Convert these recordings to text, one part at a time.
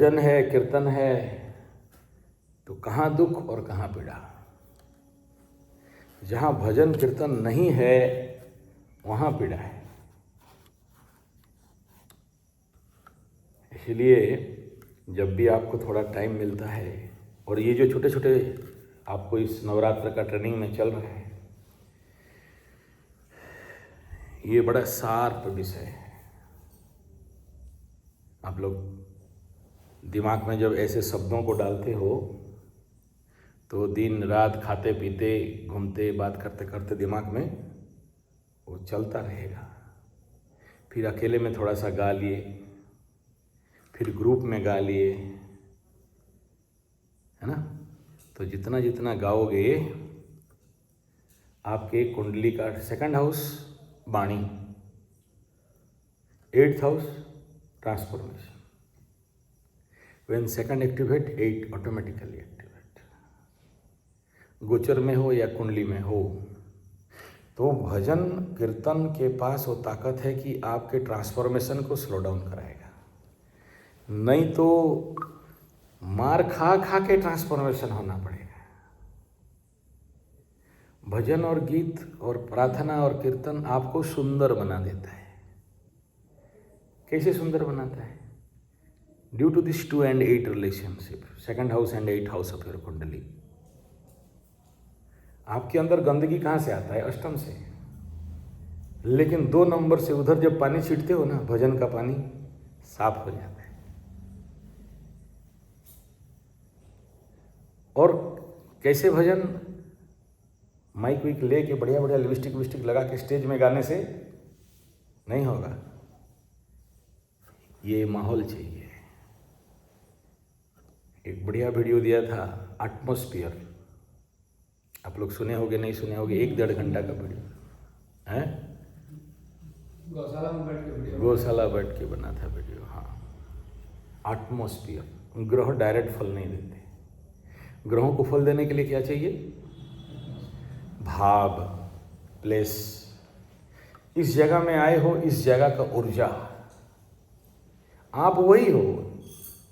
भजन है, कीर्तन है, तो कहाँ दुख और कहाँ पीड़ा। जहाँ भजन कीर्तन नहीं है वहाँ पीड़ा है। इसलिए जब भी आपको थोड़ा टाइम मिलता है, और ये जो छोटे छोटे आपको इस नवरात्र का ट्रेनिंग में चल रहा है, ये बड़ा शार्प विषय है। आप लोग दिमाग में जब ऐसे शब्दों को डालते हो तो दिन रात खाते पीते घूमते बात करते करते दिमाग में वो चलता रहेगा। फिर अकेले में थोड़ा सा गा लिए, फिर ग्रुप में गा लिए, है ना। तो जितना जितना गाओगे, आपके कुंडली का 2nd हाउस वाणी, 8th house transformation. When 2nd activate, 8 automatically activate. गोचर में हो या कुंडली में हो, तो भजन कीर्तन के पास वो ताकत है कि आपके ट्रांसफॉर्मेशन को स्लो डाउन कराएगा। नहीं तो मार खा खा के ट्रांसफॉर्मेशन होना पड़ेगा। भजन और गीत और प्रार्थना और कीर्तन आपको सुंदर बना देता है। कैसे सुंदर बनाता है? Due to this 2 and 8 relationship, 2nd house and 8th house of your kundli. आपके अंदर गंदगी कहाँ से आता है? अष्टम से। लेकिन 2 नंबर से उधर जब पानी छींटते हो ना, भजन का पानी साफ हो जाता है। और कैसे भजन? माइक विक ले के बढ़िया बढ़िया लिपस्टिक विस्टिक लगा के स्टेज में गाने से नहीं होगा। ये माहौल चाहिए। एक बढ़िया वीडियो दिया था, एटमॉस्फेयर। आप लोग सुने होगे नहीं सुने होगे, 1-1.5 घंटा का वीडियो है। गौशाला बैठ के बना था वीडियो। हाँ, एटमॉस्फेयर। ग्रह डायरेक्ट फल नहीं देते। ग्रहों को फल देने के लिए क्या चाहिए? भाव, प्लेस। इस जगह में आए हो, इस जगह का ऊर्जा, आप वही हो।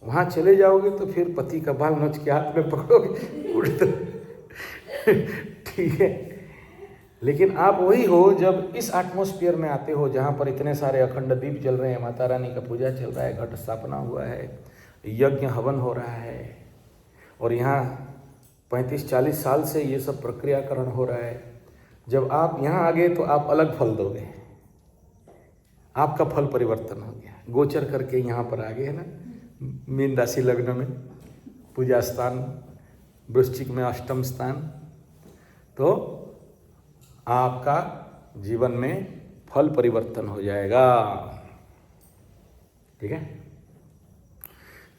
वहाँ चले जाओगे तो फिर पति का बाल नोच के हाथ में पकड़ोगे, उड़ दो। ठीक है। लेकिन आप वही हो जब इस एटमॉस्फेयर में आते हो, जहाँ पर इतने सारे अखंड दीप जल रहे हैं, माता रानी का पूजा चल रहा है, घट स्थापना हुआ है, यज्ञ हवन हो रहा है, और यहाँ 35-40 साल से ये सब प्रक्रियाकरण हो रहा है। जब आप यहाँ आ गए तो आप अलग फल दोगे। आपका फल परिवर्तन हो गया। गोचर करके यहाँ पर आ गए है ना, मीन राशि लग्न में पूजा स्थान, वृश्चिक में अष्टम स्थान, तो आपका जीवन में फल परिवर्तन हो जाएगा। ठीक है।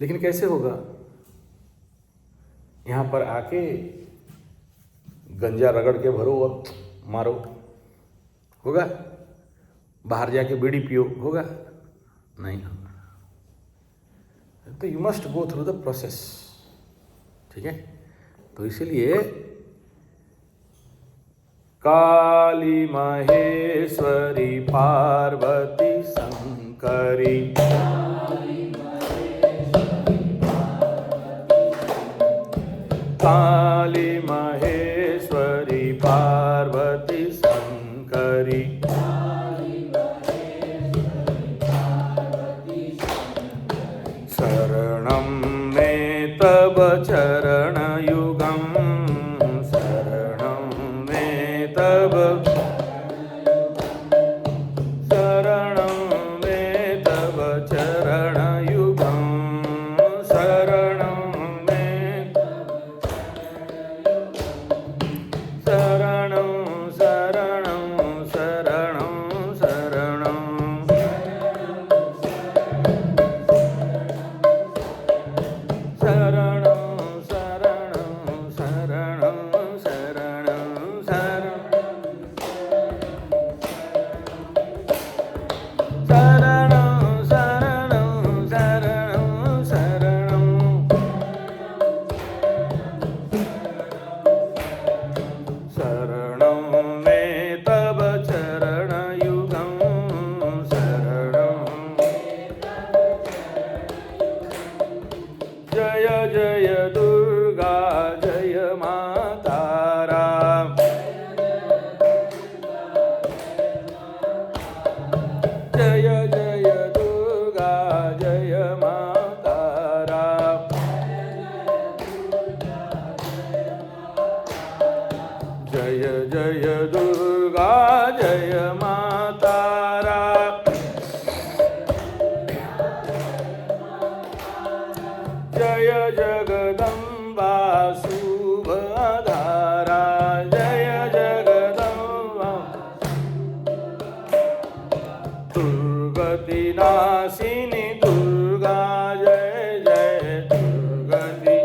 लेकिन कैसे होगा? यहाँ पर आके गंजा रगड़ के भरो और मारो, होगा? बाहर जाके बीड़ी पियो, होगा? नहीं होगा। तो you must go through the process. ठीक है। तो इसीलिए काली महेश्वरी पार्वती शंकरी, काली महेश्वरी पार्वती शंकरी, शरणं मे तव चरणयुगं, शरणं मे तव, शरणं मे तव चरणयुगं, शरणं मे, शरणं शरणं शरणं शरणं, शरणं जय जय दुर्गा जय माता राम। जय जय दुर्गा जय माता राम। जय जय दुर्गा जय माता राम। जय जगदम्बा शुभधारा। जय जगदम्बा दुर्गति नाशिनी दुर्गा जय जय दुर्गति।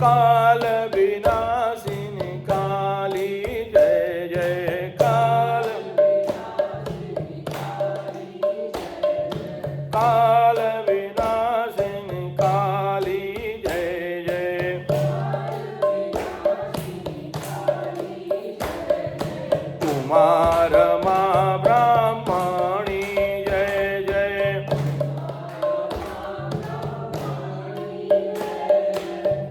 काल विनाशिनी काली जय जय काल। काल विनाशिनी काली जय जय। कुमार माँ ब्राह्मणी जय जय।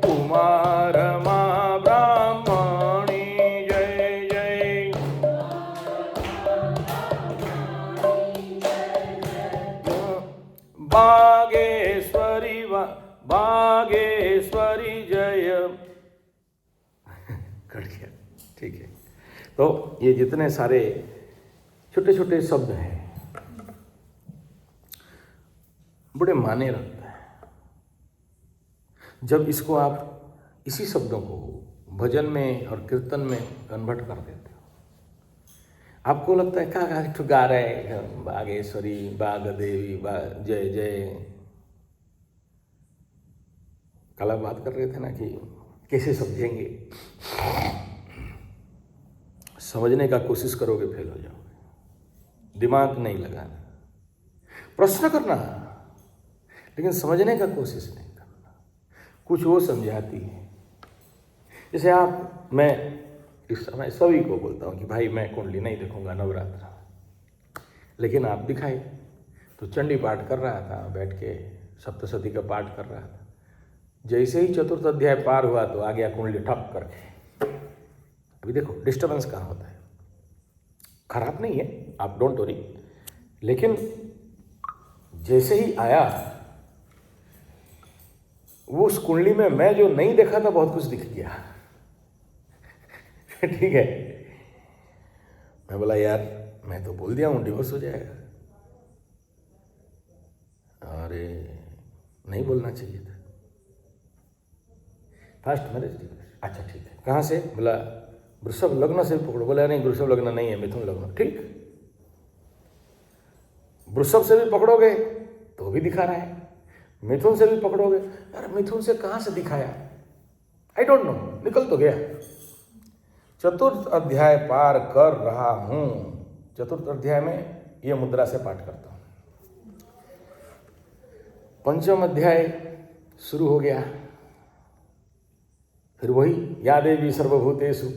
कुमार माँ ब्राह्मणी जय जय। बागेश्वरी बागेश्वरी जय। कट गया, ठीक है। तो ये जितने सारे छोटे छोटे शब्द हैं बड़े माने रखते हैं। जब इसको आप इसी शब्दों को भजन में और कीर्तन में कन्वर्ट कर देते हो, आपको लगता है क्या ठो गा रहे हैं, बागेश्वरी बाग देवी जय जय। कल आप बात कर रहे थे ना कि कैसे समझेंगे। समझने का कोशिश करोगे फेल हो जाओगे। दिमाग नहीं लगाना, प्रश्न करना, लेकिन समझने का कोशिश नहीं करना। कुछ वो समझाती है। जैसे मैं इस समय सभी को बोलता हूँ कि भाई मैं कुंडली नहीं देखूंगा नवरात्र, लेकिन आप दिखाए तो चंडी पाठ कर रहा था, बैठ के सप्तशती का पाठ कर रहा था। जैसे ही चतुर्थ अध्याय पार हुआ तो आ गया कुंडली ठप करके। अभी देखो डिस्टर्बेंस कहाँ होता है। खराब नहीं है, आप डोंट वरी, लेकिन जैसे ही आया वो उस कुंडली में मैं जो नहीं देखा था बहुत कुछ दिख गया। ठीक है, मैं बोला यार मैं तो बोल दिया हूँ डिवोर्स हो जाएगा, अरे नहीं बोलना चाहिए था। फास्ट मैरिज, अच्छा ठीक है, कहाँ से? बोला वृषभ लग्न से पकड़ो। बोला नहीं वृषभ लग्न नहीं है, मिथुन लग्न। ठीक, वृषभ से भी पकड़ोगे तो भी दिखा रहा है, मिथुन से भी पकड़ोगे। अरे मिथुन से कहाँ से दिखाया, आई डोंट नो, निकल तो गया। चतुर्थ अध्याय पार कर रहा हूं, चतुर्थ अध्याय में यह मुद्रा से पाठ करता हूं। पंचम अध्याय शुरू हो गया, फिर वही या देवी सर्वभूतेषु।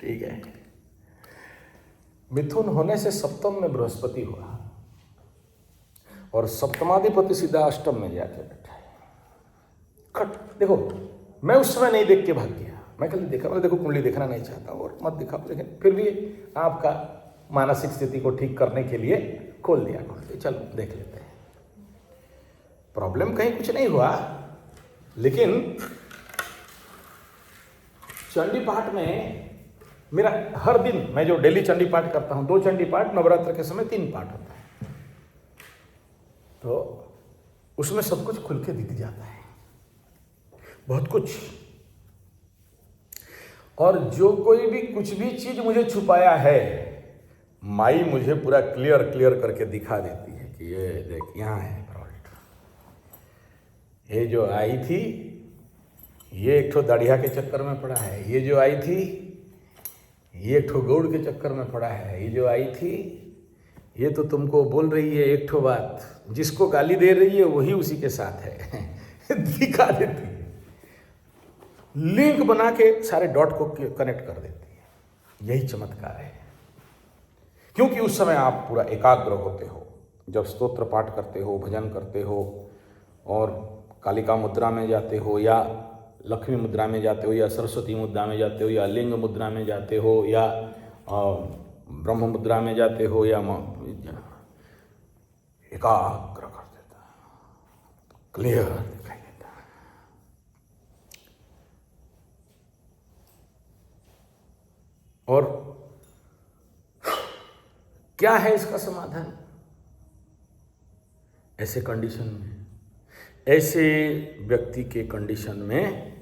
ठीक है, मिथुन होने से सप्तम में बृहस्पति हुआ और सप्तमाधिपति सीधा अष्टम में जाके बैठा है। खट, देखो मैं उस समय नहीं देख के भाग गया, मैं कल देखा, मैं देखो कुंडली देखना नहीं चाहता और मत दिखाओ, लेकिन फिर भी आपका मानसिक स्थिति को ठीक करने के लिए खोल दिया कुंडली, चलो देख लेते हैं। प्रॉब्लम कहीं कुछ नहीं हुआ, लेकिन चंडी पाठ में मेरा हर दिन, मैं जो डेली चंडी पाठ करता हूं, 2 चंडी पाठ, नवरात्र के समय 3 पाठ होता है, तो उसमें सब कुछ खुल के दिख जाता है, बहुत कुछ। और जो कोई भी कुछ भी चीज मुझे छुपाया है, माई मुझे पूरा क्लियर करके दिखा देती है कि ये देख यहाँ है फॉल्ट। ये जो आई थी ये एक ठो दाढ़िया के चक्कर में पड़ा है, ये जो आई थी ये एक ठो गौड़ के चक्कर में पड़ा है, ये जो आई थी ये तो तुमको बोल रही है एक ठो बात, जिसको गाली दे रही है वही उसी के साथ है। दिखा देती है, लिंक बना के सारे डॉट को कनेक्ट कर देती है। यही चमत्कार है, क्योंकि उस समय आप पूरा एकाग्र होते हो, जब स्तोत्र पाठ करते हो, भजन करते हो और कालिका मुद्रा में जाते हो या लक्ष्मी मुद्रा में जाते हो या सरस्वती मुद्रा में जाते हो या लिंग मुद्रा में जाते हो या ब्रह्म मुद्रा में जाते हो या एकाग्र कर देता है, क्लियर दिखाई देता है। और क्या है इसका समाधान? ऐसे कंडीशन में, ऐसे व्यक्ति के कंडीशन में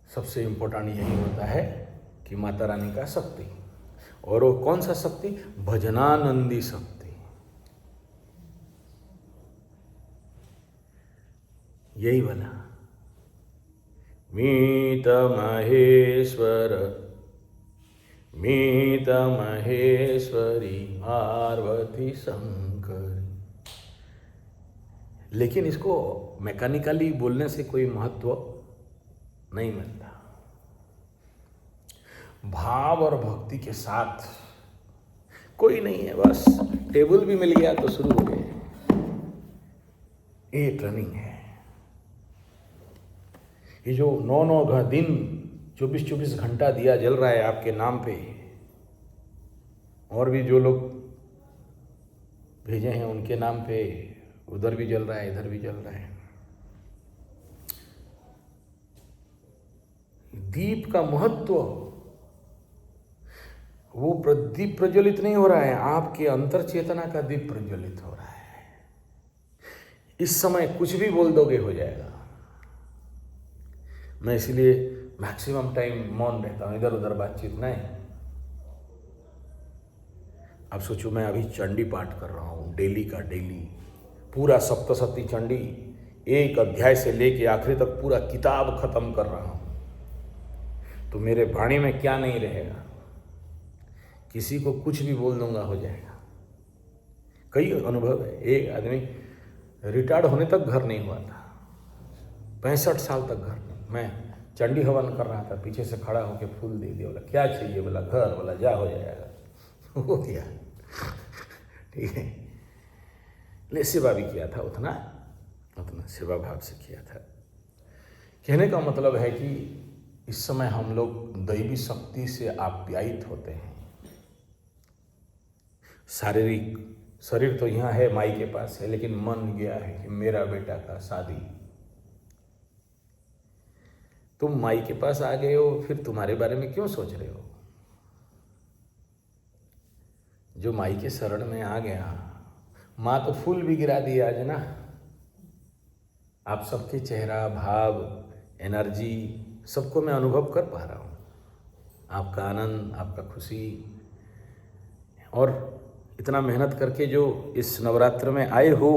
सबसे इम्पोर्टेंट यही होता है कि माता रानी का शक्ति। और वो कौन सा शक्ति? भजनानंदी शक्ति। यही वाला मीत महेश्वरी पार्वती शंकर। लेकिन इसको मैकेनिकली बोलने से कोई महत्व नहीं मिलता। भाव और भक्ति के साथ कोई नहीं है, बस टेबल भी मिल गया तो शुरू हो गए। ये ट्रेनिंग है। ये जो 9-9 दिन 24-24 घंटा दिया जल रहा है आपके नाम पे, और भी जो लोग भेजे हैं उनके नाम पे, उधर भी जल रहा है, इधर भी जल रहा है। दीप का महत्व, वो दीप प्रज्वलित नहीं हो रहा है, आपके अंतर चेतना का दीप प्रज्वलित हो रहा है। इस समय कुछ भी बोल दोगे हो जाएगा। मैं इसलिए मैक्सिमम टाइम मौन रहता हूँ, इधर उधर बातचीत नहीं। अब सोचो मैं अभी चंडी पाठ कर रहा हूँ, डेली का डेली, पूरा सप्तशती चंडी, एक अध्याय से लेके आखिरी तक पूरा किताब खत्म कर रहा हूँ। तो मेरे वाणी में क्या नहीं रहेगा? किसी को कुछ भी बोल दूंगा हो जाएगा। कई अनुभव है। एक आदमी रिटायर्ड होने तक घर नहीं हुआ था, 65 साल तक घर नहीं। मैं चंडी हवन कर रहा था, पीछे से खड़ा होकर फूल दे दिया। बोला क्या चाहिए? बोला घर। बोला जा हो जाएगा। हो गया। ठीक है। ले सेवा भी किया था, उतना सेवा भाव से किया था। कहने का मतलब है कि इस समय हम लोग दैवी शक्ति से आप्यायित होते हैं। शारीरिक शरीर तो यहाँ है, माई के पास है, लेकिन मन गया है कि मेरा बेटा का शादी। तुम माई के पास आ गए हो, फिर तुम्हारे बारे में क्यों सोच रहे हो? जो माई के शरण में आ गया, माँ तो फूल भी गिरा दी आज ना। आप सबके चेहरा, भाव, एनर्जी सबको मैं अनुभव कर पा रहा हूँ। आपका आनंद, आपका खुशी, और इतना मेहनत करके जो इस नवरात्र में आए हो,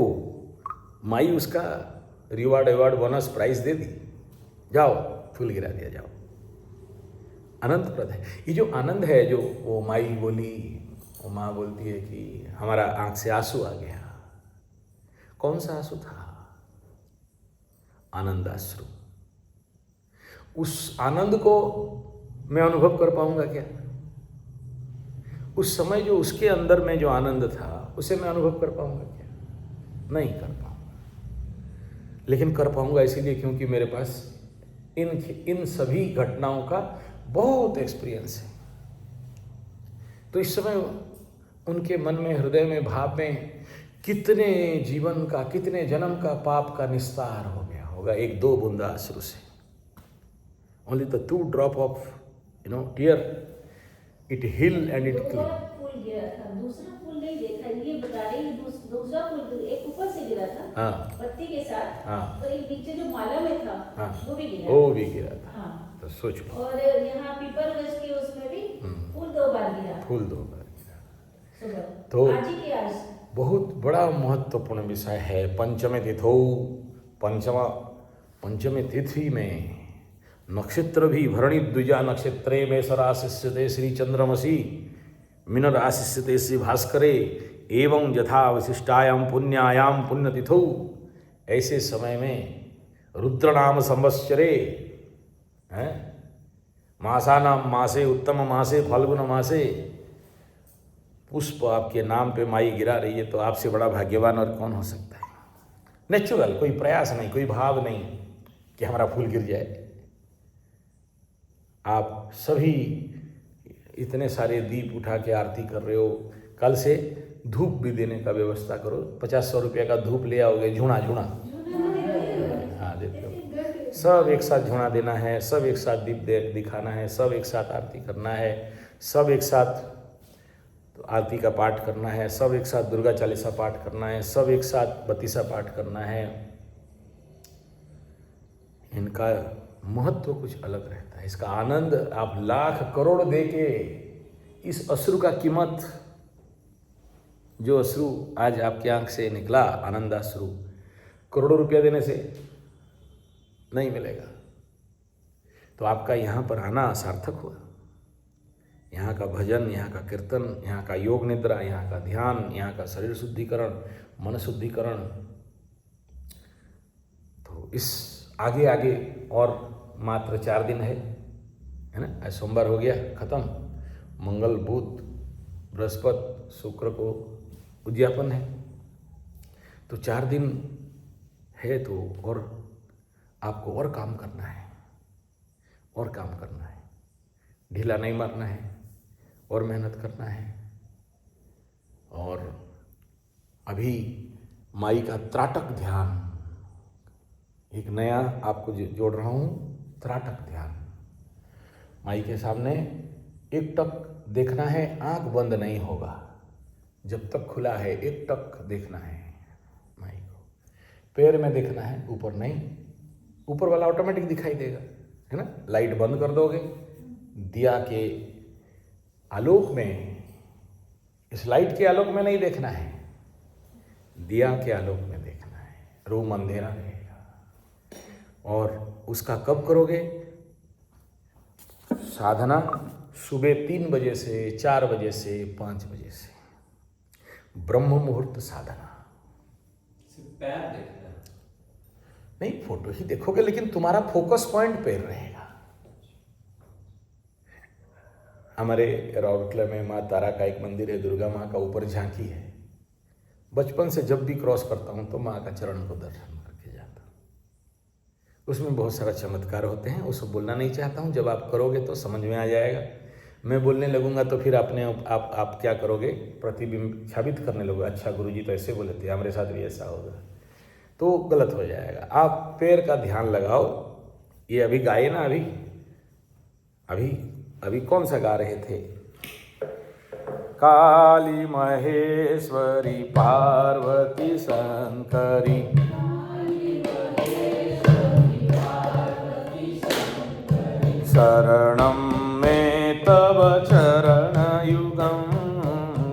माई उसका रिवार्ड बोनस प्राइस दे दी। जाओ फूल गिरा दिया, जाओ। आनंदप्रद है ये जो आनंद है। जो वो माई बोली, वो माँ बोलती है कि हमारा आंख से आंसू आ गया। कौन सा आंसू था? आनंदाश्रु। उस आनंद को मैं अनुभव कर पाऊंगा क्या? उस समय जो उसके अंदर में जो आनंद था, उसे मैं अनुभव कर पाऊंगा क्या? नहीं कर पाऊंगा। लेकिन कर पाऊंगा इसीलिए क्योंकि मेरे पास इन सभी घटनाओं का बहुत एक्सपीरियंस है। तो इस समय उनके मन में, हृदय में, भाव में कितने जीवन का, कितने जन्म का पाप का निस्तार हो गया होगा 1-2 बूंदा अश्रु से। Only the 2 drop of tear, it heal and it clean. फूल गिरा था, दूसरा फूल नहीं देखा। ये बता रहे हैं दूसरा फूल एक ऊपर से गिरा था, हाँ, पत्ती के साथ, हाँ, तो एक नीचे जो माला में था, हाँ, वो भी गिरा था, हाँ। तो सोच लो। और यहाँ पीपल गज के उसमें भी फूल 2 बार गिरा। सुबह तो आज ही के आज बहुत बड़ा महत्वपूर्ण विषय है। पंचमी तिथि में नक्षत्र भी भरणी द्विजा नक्षत्रे में सराशिष्यते श्री चंद्रमसी मिनर आशिष्यते श्री भास्करे एवं यथा विशिष्टायाम पुण्यायाम पुण्यतिथौ। ऐसे समय में रुद्रनाम संवत्सरे, मासानाम मासे उत्तम मासे फाल्गुन मासे पुष्प आपके नाम पे माई गिरा रही है तो आपसे बड़ा भाग्यवान और कौन हो सकता है। नेचुरल, कोई प्रयास नहीं, कोई भाव नहीं कि हमारा फूल गिर जाए। आप सभी इतने सारे दीप उठा के आरती कर रहे हो, कल से धूप भी देने का व्यवस्था करो। 50-100 रुपये का धूप ले आओगे, झुणा हाँ देते हो। सब एक साथ झुणा देना है, सब एक साथ दीप दिखाना है, सब एक साथ आरती करना है, सब एक साथ तो आरती का पाठ करना है, सब एक साथ दुर्गा चालीसा पाठ करना है, सब एक साथ बत्तीसा पाठ करना है। इनका महत्व कुछ अलग रहता है, इसका आनंद आप लाख करोड़ दे के इस अश्रु का कीमत, जो अश्रु आज आपकी आंख से निकला आनंदाश्रु, करोड़ों रुपया देने से नहीं मिलेगा। तो आपका यहाँ पर आना सार्थक हुआ। यहाँ का भजन, यहाँ का कीर्तन, यहाँ का योग निद्रा, यहाँ का ध्यान, यहाँ का शरीर शुद्धिकरण, मन शुद्धिकरण, तो इस आगे आगे और मात्र 4 दिन है ना। आज सोमवार हो गया खत्म, मंगल बुध बृहस्पति शुक्र को उद्यापन है, तो 4 दिन है। तो और आपको और काम करना है, और काम करना है, ढीला नहीं मारना है, और मेहनत करना है। और अभी माई का त्राटक ध्यान, एक नया आपको जोड़ रहा हूँ, त्राटक ध्यान। माई के सामने एक टक देखना है, आंख बंद नहीं होगा, जब तक खुला है एक टक देखना है माई को। पैर में देखना है, ऊपर नहीं, ऊपर वाला ऑटोमेटिक दिखाई देगा, है ना। लाइट बंद कर दोगे, दिया के आलोक में, इस लाइट के आलोक में नहीं देखना है, दिया के आलोक में देखना है। रूम अंधेरा रहेगा। और उसका कब करोगे? साधना सुबह 3 बजे से, 4 बजे से, 5 बजे से, ब्रह्म मुहूर्त साधना। पैर देखना नहीं, फोटो ही देखोगे, लेकिन तुम्हारा फोकस पॉइंट पैर रहेगा। हमारे राउरकेला में माँ तारा का एक मंदिर है, दुर्गा माँ का ऊपर झांकी है। बचपन से जब भी क्रॉस करता हूँ तो माँ का चरण को दर्शन करके जाता हूँ। उसमें बहुत सारा चमत्कार होते हैं, वो सब बोलना नहीं चाहता हूँ। जब आप करोगे तो समझ में आ जाएगा। मैं बोलने लगूंगा तो फिर अपने आप क्या करोगे? प्रतिबिंब साबित करने लगोगे। अच्छा गुरुजी तो ऐसे बोले थे, हमारे साथ भी ऐसा होगा, तो गलत हो जाएगा। आप पैर का ध्यान लगाओ। ये अभी गाए ना, अभी कौन सा गा रहे थे? काली महेश्वरी पार्वती शंकरी, शरणं में तव चरण युगम,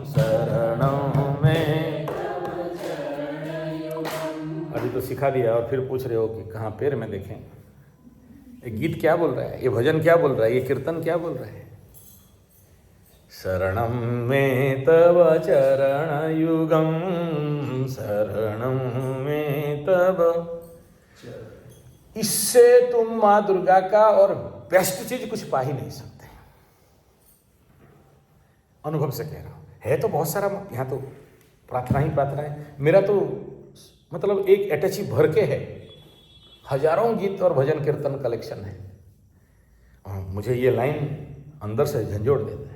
शरणं में। अभी तो सिखा दिया और फिर पूछ रहे हो कि कहाँ पैर में देखें। ये गीत क्या बोल रहा है? ये भजन क्या बोल रहा है? ये कीर्तन क्या बोल रहा है? शरणं में तव चरण युगम, शरणं में तव। इससे तुम माँ दुर्गा का और बेस्ट चीज कुछ पा ही नहीं सकते। अनुभव से कह रहा हूं। है तो बहुत सारा, यहाँ तो प्रार्थना ही प्रार्थना है। मेरा तो मतलब एक अटैची भर के है, हजारों गीत और भजन कीर्तन कलेक्शन है। मुझे ये लाइन अंदर से झंझोड़ देता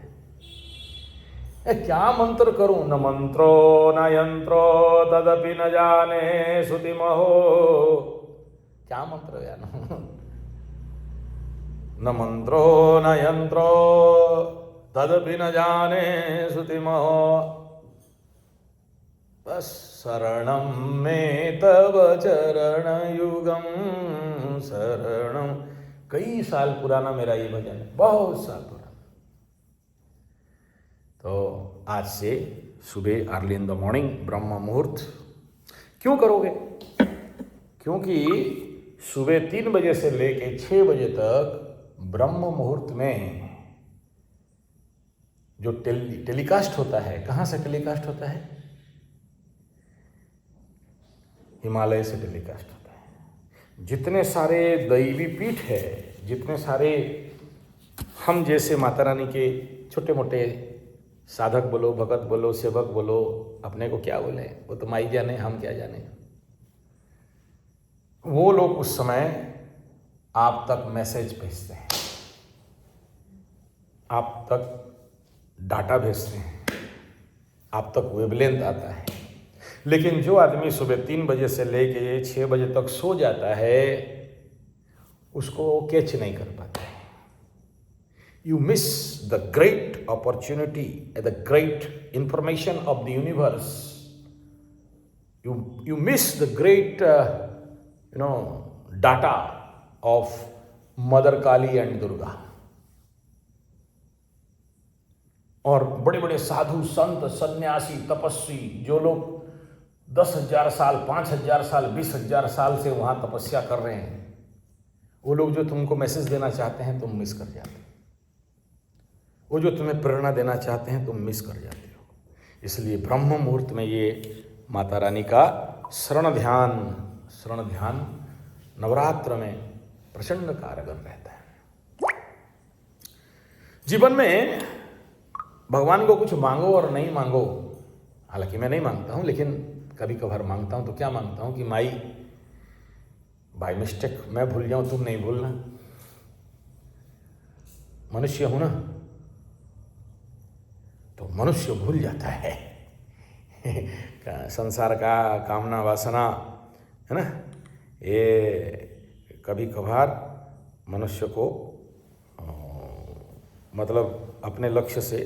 है। क्या मंत्र करूं? न मंत्रो न यंत्रो तदपि न जाने श्रुतिमहो। क्या मंत्र यार? न मंत्रो न यंत्रो तदपि न जाने श्रुतिमहो, बस शरणं में तव चरण युगम, शरणं। कई साल पुराना मेरा ये भजन है, बहुत साल पुराना। तो आज से सुबह अर्ली इन द मॉर्निंग ब्रह्म मुहूर्त क्यों करोगे? क्योंकि सुबह 3 बजे से लेके 6 बजे तक ब्रह्म मुहूर्त में जो टेलीकास्ट होता है, कहाँ से टेलीकास्ट होता है? हिमालय से टेलीकास्ट होता है। जितने सारे दैवी पीठ है, जितने सारे हम जैसे माता रानी के छोटे मोटे साधक बोलो, भगत बोलो, सेवक बोलो, अपने को क्या बोले, वो तो माई जाने, हम क्या जाने। वो लोग उस समय आप तक मैसेज भेजते हैं, आप तक डाटा भेजते हैं, आप तक वेवलेंथ आता है। लेकिन जो आदमी सुबह 3 बजे से लेके 6 बजे तक सो जाता है, उसको कैच नहीं कर पाता है। You miss the great opportunity and the great information of the universe. You miss the great, data of Mother Kali and Durga. और बड़े बड़े साधु, संत, सन्यासी, तपस्वी, जो लोग 10,000 साल, 5,000 साल, 20,000 साल से वहाँ तपस्या कर रहे हैं, वो लोग जो तुमको मैसेज देना चाहते हैं, तुम मिस कर जाते हो। वो जो तुम्हें प्रेरणा देना चाहते हैं, तुम मिस कर जाते हो। इसलिए ब्रह्म मुहूर्त में ये माता रानी का शरण ध्यान नवरात्र में प्रचंड कारगर रहता है। जीवन में भगवान को कुछ मांगो और नहीं मांगो, हालांकि मैं नहीं मांगता हूँ, लेकिन कभी कभार मांगता हूँ। तो क्या मांगता हूँ कि माई, बाय मिस्टेक मैं भूल जाऊँ, तुम नहीं भूलना। मनुष्य हूँ ना, तो मनुष्य भूल जाता है संसार का कामना वासना, है ना, ये कभी कभार मनुष्य को मतलब अपने लक्ष्य से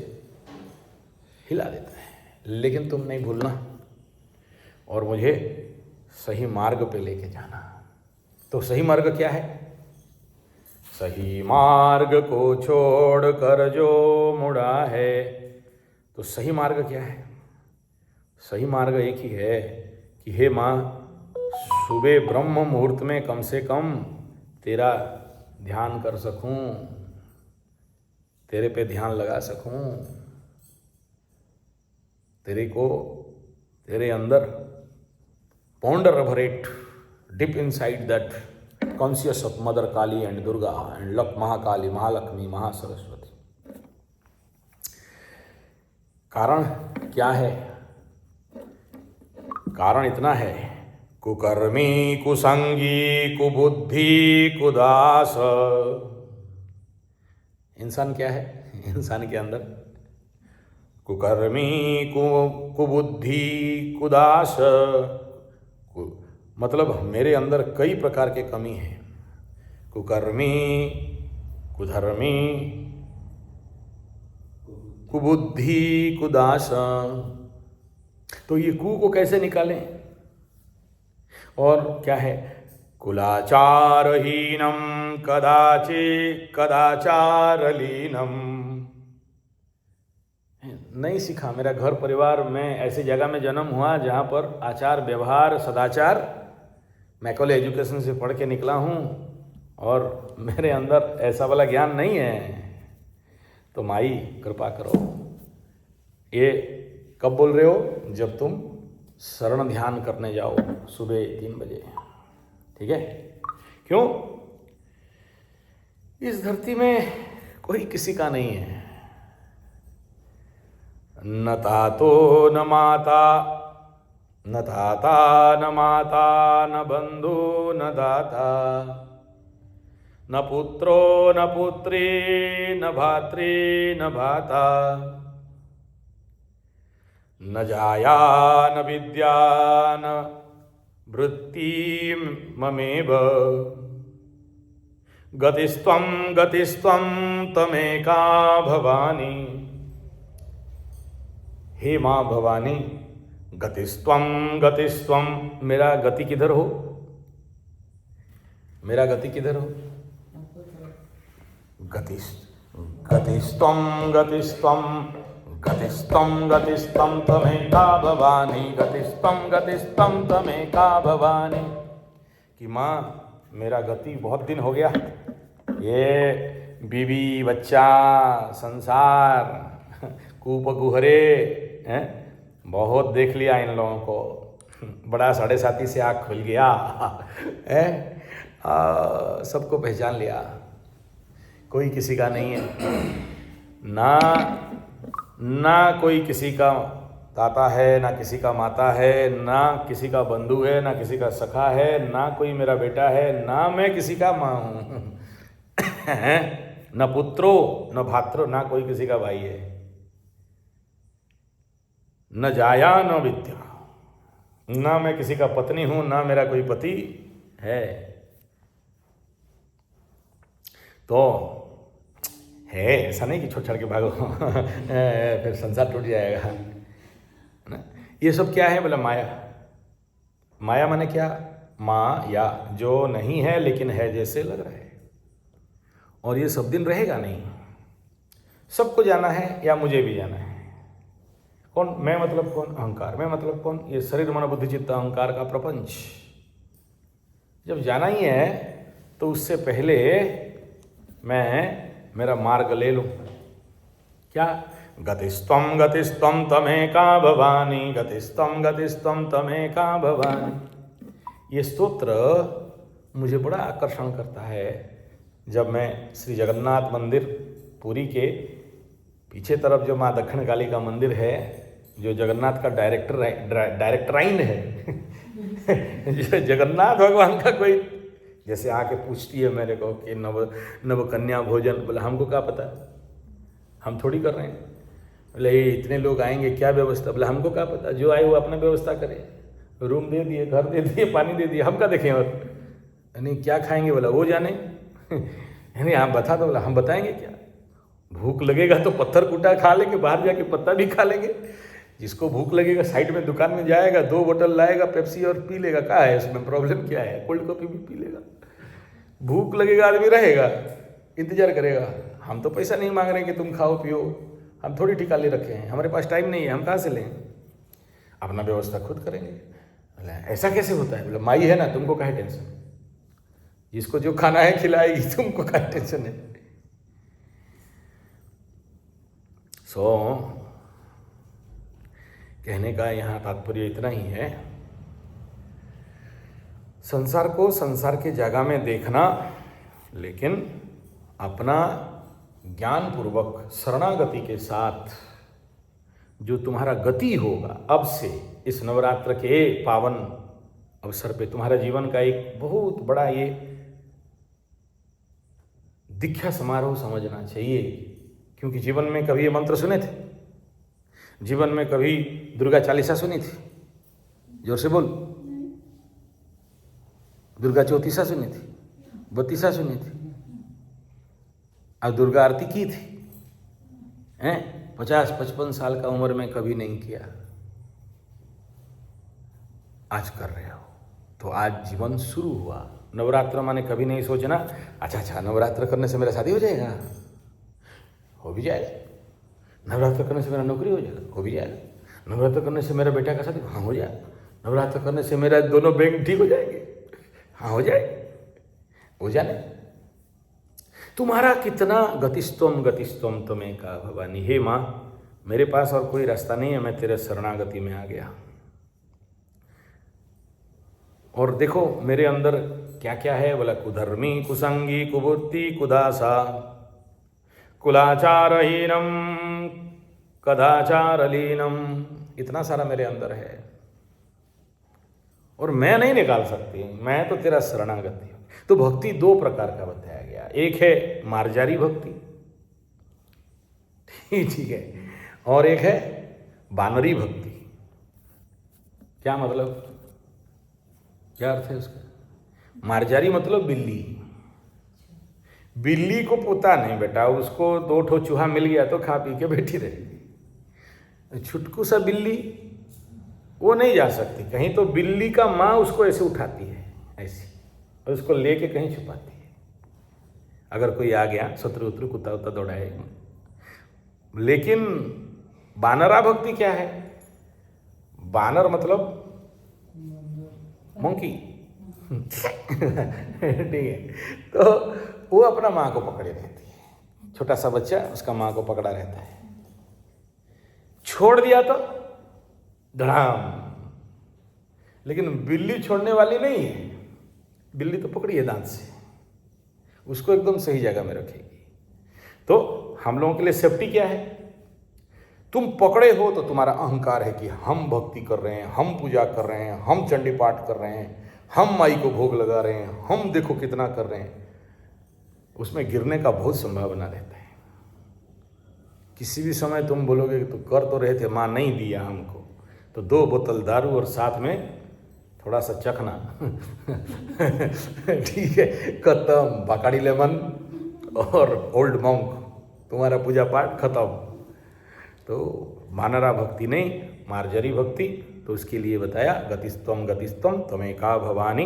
हिला देता है। लेकिन तुम नहीं भूलना और मुझे सही मार्ग पे लेके जाना। तो सही मार्ग क्या है? सही मार्ग को छोड़ कर जो मुड़ा है। तो सही मार्ग क्या है? सही मार्ग एक ही है कि हे माँ, सुबह ब्रह्म मुहूर्त में कम से कम तेरा ध्यान कर सकूं, तेरे पे ध्यान लगा सकूं, तेरे अंदर ponder over it deep inside that conscious of Mother Kali and Durga and Mahakali, Mahalakshmi, Mahasaraswati। कारण क्या है? कारण इतना है, कुकर्मी कुसंगी कुबुद्धि कुदास। इंसान क्या है? इंसान के अंदर कुकर्मी कुबुद्धि कुदास, मतलब मेरे अंदर कई प्रकार के कमी हैं। कुकर्मी, कुधर्मी, कुबुद्धि कुदास। तो ये कु को कैसे निकालें? और क्या है? कुलाचारहीनम कदाचारलीनम। नहीं सीखा, मेरा घर परिवार में ऐसी जगह में जन्म हुआ जहाँ पर आचार व्यवहार सदाचार, मैकॉले एजुकेशन से पढ़ के निकला हूँ और मेरे अंदर ऐसा वाला ज्ञान नहीं है। तो माई कृपा करो। ये कब बोल रहे हो? जब तुम शरण ध्यान करने जाओ सुबह 3 बजे, ठीक है? क्यों? इस धरती में कोई किसी का नहीं है, न तातो न माता, न ताता न माता, न बंधु न दाता, न पुत्रो न पुत्री, न भात्री न भाता, न जाया न विद्या न वृत्ति ममेव। गतिस्त्वं तमेका भवानी। हे माँ भवानी, गतिस्त्वं, मेरा गति किधर हो? मेरा गति किधर हो? गतिस्त्वं तमेका भवानी, गतिस्त्वं तमेका भवानी। कि माँ मेरा गति बहुत दिन हो गया, ये बीवी बच्चा संसार कूप गुहरे हैं, बहुत देख लिया इन लोगों को। बड़ा 7.5 से आँख खुल गया है, सबको पहचान लिया, कोई किसी का नहीं है। ना कोई किसी का दाता है, ना किसी का माता है, ना किसी का बंधु है, ना किसी का सखा है, ना कोई मेरा बेटा है, ना मैं किसी का माँ हूँ। न पुत्रो न भात्रो, ना कोई किसी का भाई है, न जाया न विद्या, ना मैं किसी का पत्नी हूं, ना मेरा कोई पति है। तो है ऐसा नहीं कि छोड़ छाड़ के भागो फिर संसार टूट जाएगा ना। ये सब क्या है? बोला माया। माया माने क्या? माँ या जो नहीं है लेकिन है जैसे लग रहा है, और ये सब दिन रहेगा नहीं। सबको जाना है या मुझे भी जाना है। कौन? मैं मतलब कौन? अहंकार। मैं मतलब कौन? ये शरीर मन बुद्धि चित्त अहंकार का प्रपंच। जब जाना ही है तो उससे पहले मैं मेरा मार्ग ले लूं। क्या? गतिस्त्वं तमेका भवानी, गतिस्त्वं तमेका भवानी। ये स्तोत्र मुझे बड़ा आकर्षण करता है। जब मैं श्री जगन्नाथ मंदिर पुरी के पीछे तरफ जो माँ दक्षिण काली का मंदिर है, जो जगन्नाथ का डायरेक्टराइन है जो जगन्नाथ भगवान का कोई जैसे आके पूछती है मेरे को कि नव कन्या भोजन, बोला हमको क्या पता, हम थोड़ी कर रहे हैं। बोले इतने लोग आएंगे क्या व्यवस्था? बोला हमको क्या पता, जो आए वो अपना व्यवस्था करे। रूम दे दिए, घर दे दिए, पानी दे दिए, हम क्या देखें? और यानी क्या खाएंगे? बोला वो जाने। यानी आप बता दो। बोला हम बताएंगे क्या? भूख लगेगा तो पत्थर कूटा खा लेंगे, बाहर जाके पत्ता भी खा लेंगे। जिसको भूख लगेगा साइड में दुकान में जाएगा, 2 बोतल लाएगा पेप्सी और पी लेगा। क्या है इसमें? प्रॉब्लम क्या है? कोल्ड कॉफी भी पी लेगा। भूख लगेगा, आदमी रहेगा, इंतजार करेगा। हम तो पैसा नहीं मांग रहे कि तुम खाओ पियो, हम थोड़ी ठिका ले रखे हैं, हमारे पास टाइम नहीं है, हम कहाँ से लें? अपना व्यवस्था खुद करेंगे। बोला ऐसा कैसे होता है? बोला माई है ना, तुमको क्या टेंशन, जिसको जो खाना है खिलाएगी, तुमको क्या टेंशन है? कहने का यहाँ तात्पर्य इतना ही है, संसार को संसार की जगह में देखना, लेकिन अपना ज्ञान पूर्वक शरणागति के साथ जो तुम्हारा गति होगा अब से इस नवरात्र के पावन अवसर पे, तुम्हारा जीवन का एक बहुत बड़ा ये दीक्षा समारोह समझना चाहिए। क्योंकि जीवन में कभी ये मंत्र सुने थे? जीवन में कभी दुर्गा चालीसा सुनी थी? जोर से बोल। दुर्गा चौतीसा सुनी थी? 32 सुनी थी? अब दुर्गा आरती की थी? हैं? 50-55 साल का उम्र में कभी नहीं किया, आज कर रहे हो। तो आज जीवन शुरू हुआ। नवरात्र माने कभी नहीं सोचना अच्छा नवरात्र करने से मेरा शादी हो जाएगा, हो भी जाएगा। नवरात्र करने से मेरा नौकरी हो जाएगा, हो भी जाएगा। नवरात्र करने से मेरा बेटा का शादी, हाँ हो जाएगा। नवरात्र करने से मेरा दोनों बैंक ठीक हो जाएंगे, हाँ हो जाएगा। हो जाने तुम्हारा कितना गतिस्त्वम तमेका भवानी। हे माँ, मेरे पास और कोई रास्ता नहीं है, मैं तेरे शरणागति में आ गया। और देखो मेरे अंदर क्या क्या है? बोला कुधर्मी, कुसंगी, कुबुद्धि, कुदासा, कुलाचारहीनम, कदाचारलीनम। इतना सारा मेरे अंदर है और मैं नहीं निकाल सकती, मैं तो तेरा शरणागति हूं। तो भक्ति 2 प्रकार का बताया गया। एक है मार्जारी भक्ति, ठीक है, और एक है बानरी भक्ति। क्या मतलब, क्या अर्थ है उसका? मार्जारी मतलब बिल्ली। बिल्ली को पोता नहीं बेटा, उसको 2 ठो चूहा मिल गया तो खा पी के बैठी रहेगी। छुटकू सा बिल्ली वो नहीं जा सकती कहीं, तो बिल्ली का माँ उसको ऐसे उठाती है ऐसी, और उसको लेके कहीं छुपाती है। अगर कोई आ गया, शत्रु उत्रु कुत्ता उत्ता दौड़ाएगा। लेकिन बानरा भक्ति क्या है? बानर मतलब मंकी ठीक है। तो वो अपना माँ को पकड़े रहती है। छोटा सा बच्चा उसका माँ को पकड़ा रहता है, छोड़ दिया तो धड़ाम। लेकिन बिल्ली छोड़ने वाली नहीं है, बिल्ली तो पकड़ी है दांत से, उसको एकदम सही जगह में रखेगी। तो हम लोगों के लिए सेफ्टी क्या है? तुम पकड़े हो तो तुम्हारा अहंकार है कि हम भक्ति कर रहे हैं, हम पूजा कर रहे हैं, हम चंडी पाठ कर रहे हैं, हम माई को भोग लगा रहे हैं, हम देखो कितना कर रहे हैं। उसमें गिरने का बहुत संभावना रहता है। किसी भी समय तुम बोलोगे कि तो कर तो रहे थे, माँ नहीं दिया हमको, तो 2 बोतल दारू और साथ में थोड़ा सा चखना ठीक है, खत्म। बाकाड़ी लेमन और ओल्ड मॉन्क, तुम्हारा पूजा पाठ खत्म। तो मानरा भक्ति नहीं, मार्जरी भक्ति। तो उसके लिए बताया गतिस्त्वम गतिस्त्वम त्वमेका भवानी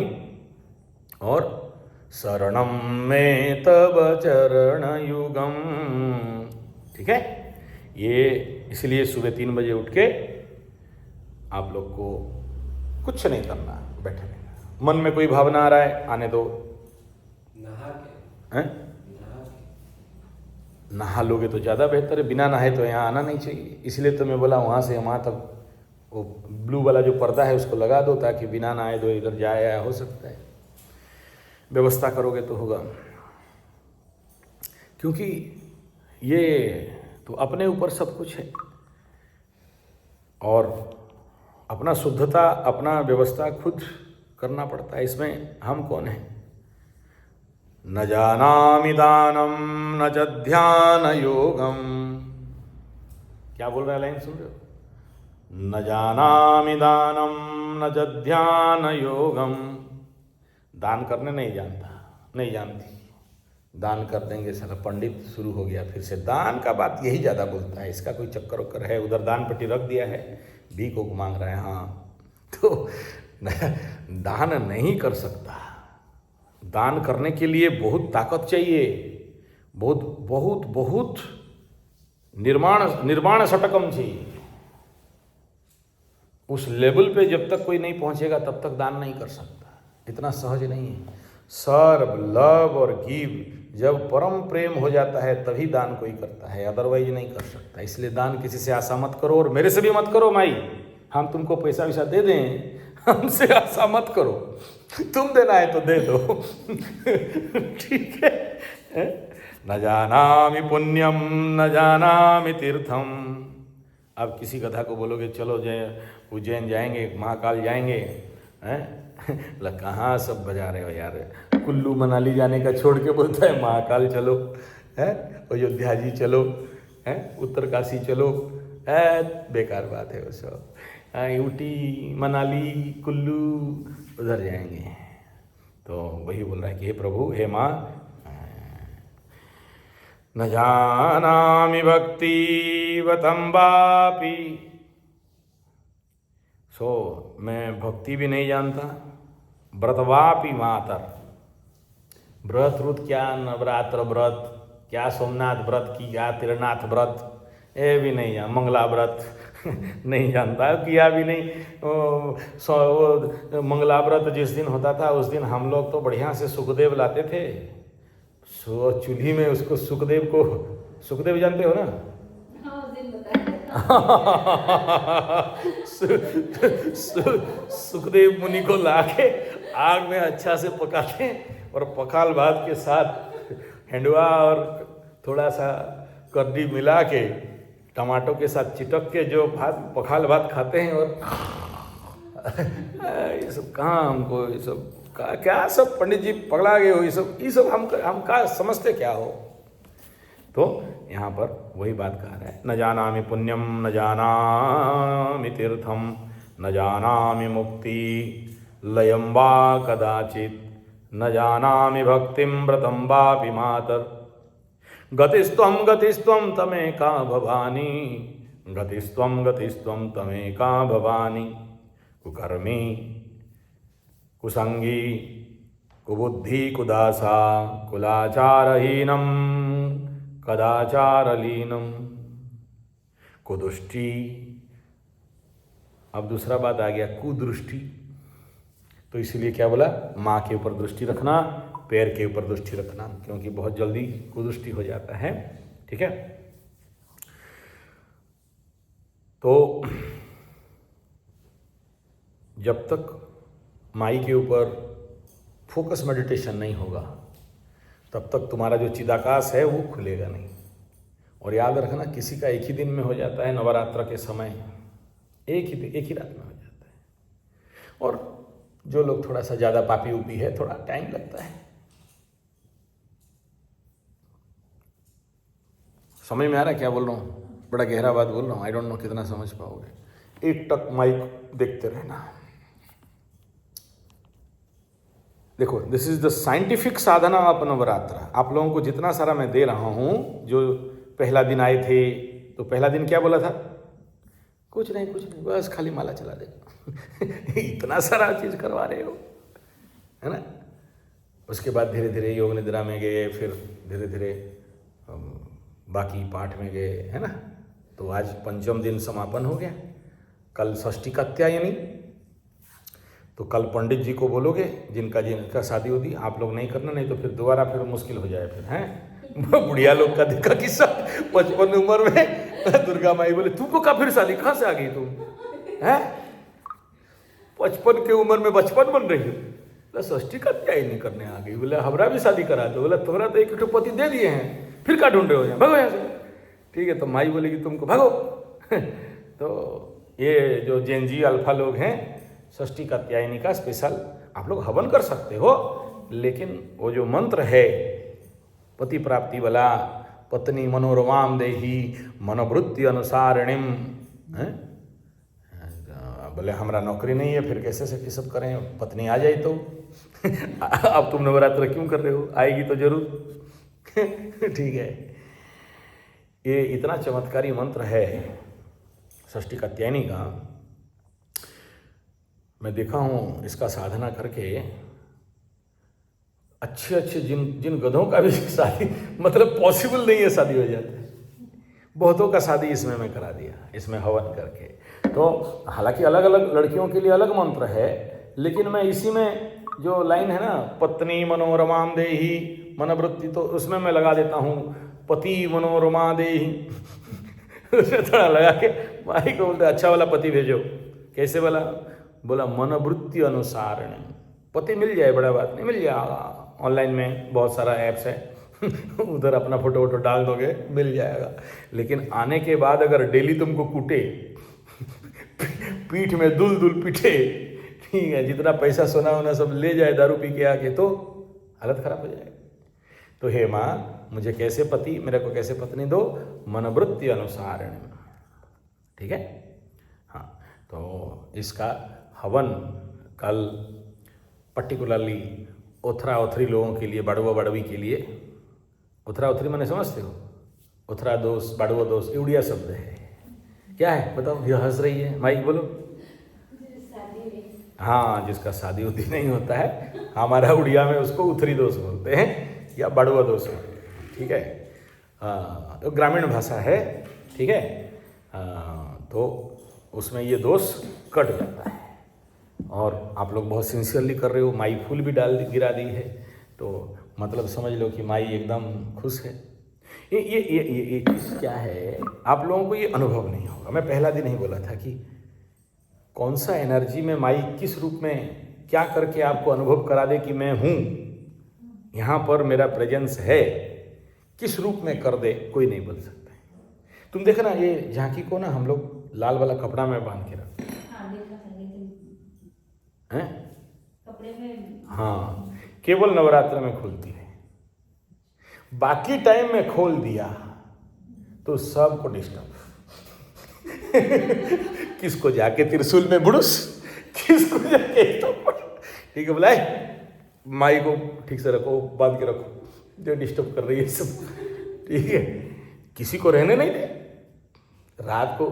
और शरणम में तब चरण युगम। ठीक है, ये इसलिए सुबह 3 बजे उठ के आप लोग को कुछ नहीं करना, बैठे रहना। मन में कोई भावना आ रहा है, आने दो। नहा के हैं? नहा लोगे तो ज़्यादा बेहतर है, बिना नहाए तो यहाँ आना नहीं चाहिए। इसलिए तो मैं बोला वहाँ से वहाँ तक वो ब्लू वाला जो पर्दा है उसको लगा दो, ताकि बिना नहाए दो इधर जाए आया हो सकता है। व्यवस्था करोगे तो होगा, क्योंकि ये तो अपने ऊपर सब कुछ है। और अपना शुद्धता, अपना व्यवस्था खुद करना पड़ता है। इसमें हम कौन हैं? न जानामि दानम न च ध्यान योगम। क्या बोल रहा है लाइन, सुन रहे हो? न जानामि दानम न च ध्यान योगम। दान करने नहीं जानता, नहीं जानती। दान कर देंगे सारा पंडित, शुरू हो गया फिर से दान का बात। यही ज़्यादा बोलता है, इसका कोई चक्कर वक्कर है। उधर दान पेटी रख दिया है, भी को मांग रहा है। हाँ, तो दान नहीं कर सकता। दान करने के लिए बहुत ताकत चाहिए, बहुत बहुत बहुत निर्माण षटकम चाहिए। उस लेवल पे जब तक कोई नहीं पहुंचेगा तब तक दान नहीं कर सकता। इतना सहज नहीं है। सर्व, लव और गिव, जब परम प्रेम हो जाता है तभी दान कोई करता है, अदरवाइज नहीं कर सकता। इसलिए दान किसी से आशा मत करो, और मेरे से भी मत करो। माई, हम तुमको पैसा वैसा दे दें, हमसे आशा मत करो। तुम देना है तो दे दो ठीक है। न जानामि पुण्यम न जानामि तीर्थम। अब किसी कथा को बोलोगे चलो जय उज्जैन जाएंगे, महाकाल जाएंगे, हैं? कहाँ सब बजा रहे हो यार। कुल्लू मनाली जाने का छोड़ के बोलता है महाकाल चलो, है अयोध्या जी चलो, है उत्तरकाशी चलो। बेकार बात है वो सब। ऊटी, मनाली, कुल्लू, उधर जाएंगे। तो वही बोल रहा है कि हे प्रभु, हे माँ, न जानामि भक्तिवतं वापि। मैं भक्ति भी नहीं जानता, व्रतवापि मातर। व्रत रुत क्या, नवरात्र व्रत क्या, सोमनाथ व्रत की क्या, तिरनाथ व्रत, ये भी नहीं जान, मंगला व्रत नहीं जानता, किया भी नहीं। वो मंगला व्रत जिस दिन होता था उस दिन हम लोग तो बढ़िया से सुखदेव लाते थे। चूल्ही में उसको सुखदेव जानते हो ना? सुखदेव मुनि को लाके आग में अच्छा से पकाते, और पखाल भात के साथ हेंडवा और थोड़ा सा कद्दी मिला के टमाटो के साथ चिटक के जो भात, पखाल भात खाते हैं। और ये सब कहाँ हमको, ये सब क्या सब पंडित जी पगला गए हो, ये सब हम का समझते क्या हो। तो यहाँ पर वही बात कह रहा है, न जानामि पुण्यम न जानामि तीर्थम न जानामि मुक्ति लयं वा कदाचित् न जानामि भक्तिं व्रतं वापि मातर। गतिस्त्वं तमेका भवानी, गतिस्त्वं तमेका भवानी। कुकर्मी कुसंगी कुबुद्धि कुदासा कुलाचारहीनम कदाचारलीनम कुदुष्टि। अब दूसरा बात आ गया, कुदृष्टि। तो इसीलिए क्या बोला, माँ के ऊपर दृष्टि रखना, पैर के ऊपर दृष्टि रखना, क्योंकि बहुत जल्दी कुदृष्टि हो जाता है। ठीक है, तो जब तक माई के ऊपर फोकस मेडिटेशन नहीं होगा तब तक तुम्हारा जो चिदाकाश है वो खुलेगा नहीं। और याद रखना, किसी का एक ही दिन में हो जाता है नवरात्र के समय, एक ही रात में हो जाता है। और जो लोग थोड़ा सा ज़्यादा पापी उपी है, थोड़ा टाइम लगता है। समझ में आ रहा है क्या बोल रहा हूँ? बड़ा गहरा बात बोल रहा हूँ, आई डोंट नो कितना समझ पाओगे। एक टक माइक देखते रहना। देखो, this is the scientific Sadhana of Navratra. आप लोगों को जितना सारा मैं दे रहा हूँ, जो पहला दिन आए थे तो पहला दिन क्या बोला था? कुछ नहीं बस खाली माला चला देगा। इतना सारा चीज करवा रहे हो, है ना। उसके बाद धीरे धीरे योग निद्रा में गए, फिर धीरे धीरे बाकी पाठ में गए, है ना। तो आज पंचम दिन समापन हो गया, कल षष्ठी कात्यायनी। तो कल पंडित जी को बोलोगे जिनका शादी होती, आप लोग नहीं करना, नहीं तो फिर दोबारा फिर मुश्किल हो जाए फिर, हैं। बुढ़िया लोग का देखा किस्सा, 55 उम्र में दुर्गा माई बोले तुमको का फिर शादी कहाँ से आ गई तुम, हैं? 55 के उम्र में बचपन बन रही हो, षष्ठी कात्यायनी करने आ गई। बोले हमरा भी शादी करा दो। बोला तुम्हारा तो एक पति दे दिए हैं, फिर क्या ढूंढ रहे हो यहाँ, भागो यहाँ से। ठीक है, तो माई बोलेगी तुमको भागो। तो ये जो जेनजी अल्फा लोग हैं, षष्ठी कात्यायनी का स्पेशल आप लोग हवन कर सकते हो, लेकिन वो जो मंत्र है पति प्राप्ति वाला, पत्नी मनोरमाम देही मनोवृत्ति अनुसारिणीम, है। बोले हमारा नौकरी नहीं है, फिर कैसे से सब करें, पत्नी आ जाए तो। अब तुम नवरात्र क्यों कर रहे हो, आएगी तो जरूर। ठीक है, ये इतना चमत्कारी मंत्र है षष्ठी कात्यायनी का। मैं देखा हूँ इसका साधना करके अच्छे जिन गधों का भी शादी मतलब पॉसिबल नहीं है शादी हो जाता है, बहुतों का शादी इसमें मैं करा दिया, इसमें हवन करके। तो हालांकि अलग अलग लड़कियों के लिए अलग मंत्र है, लेकिन मैं इसी में जो लाइन है ना, पत्नी मनोरमाम देही मनोवृत्ति, तो उसमें मैं लगा देता हूँ पति मनोरमा देही। उसमें थोड़ा लगा के भाई को बोलते अच्छा वाला पति भेजो। कैसे वाला? बोला मनोवृत्ति अनुसार। पति मिल जाए बड़ा बात नहीं, मिल जाएगा। ऑनलाइन में बहुत सारा ऐप्स है, उधर अपना फोटो वोटो डाल दोगे मिल जाएगा। लेकिन आने के बाद अगर डेली तुमको कूटे, पीठ में दुल पीटे, ठीक है, जितना पैसा सोना होना सब ले जाए दारू पी के आके, तो हालत खराब हो जाएगी। तो हे माँ, मुझे कैसे पति, मेरे को कैसे पत्नी दो, मनोवृत्ति अनुसार। ठीक है, हाँ। तो इसका हवन कल पर्टिकुलरली ओथरा ओथरी लोगों के लिए, बड़वा बड़वी के लिए। ओथरा ओथरी मैंने समझते हो? ओथरा दोष, बड़वा दोष, ये उड़िया शब्द है। क्या है बताओ? ये हंस रही है, माइक बोलो। हाँ, जिसका शादी उदी नहीं होता है, हमारा उड़िया में उसको उथरी दोष बोलते हैं या बड़वा दोष बोलते हैं। ठीक है, तो ग्रामीण भाषा है। ठीक है, तो उसमें ये दोष कट जाता है। और आप लोग बहुत सिंसियरली कर रहे हो, माई फूल भी गिरा दी है, तो मतलब समझ लो कि माई एकदम खुश है। ये क्या है, आप लोगों को ये अनुभव नहीं होगा। मैं पहला दिन ही बोला था कि कौन सा एनर्जी में माई किस रूप में क्या करके आपको अनुभव करा दे कि मैं हूँ, यहाँ पर मेरा प्रेजेंस है, किस रूप में कर दे, कोई नहीं बोल सकता है। तुम देखना, ये झांकी को ना हम लोग लाल वाला कपड़ा में बांध के रखते हैं, कपड़े में। हाँ, केवल नवरात्र में खुलती है, बाकी टाइम में खोल दिया तो सबको डिस्टर्ब। किसको जाके त्रिशूल में बुड़ुस, किसको जाके तो। ठीक है, बुलाए माई को ठीक से रखो, बांध के रखो, जो डिस्टर्ब कर रही है सब। ठीक है, किसी को रहने नहीं दे। रात को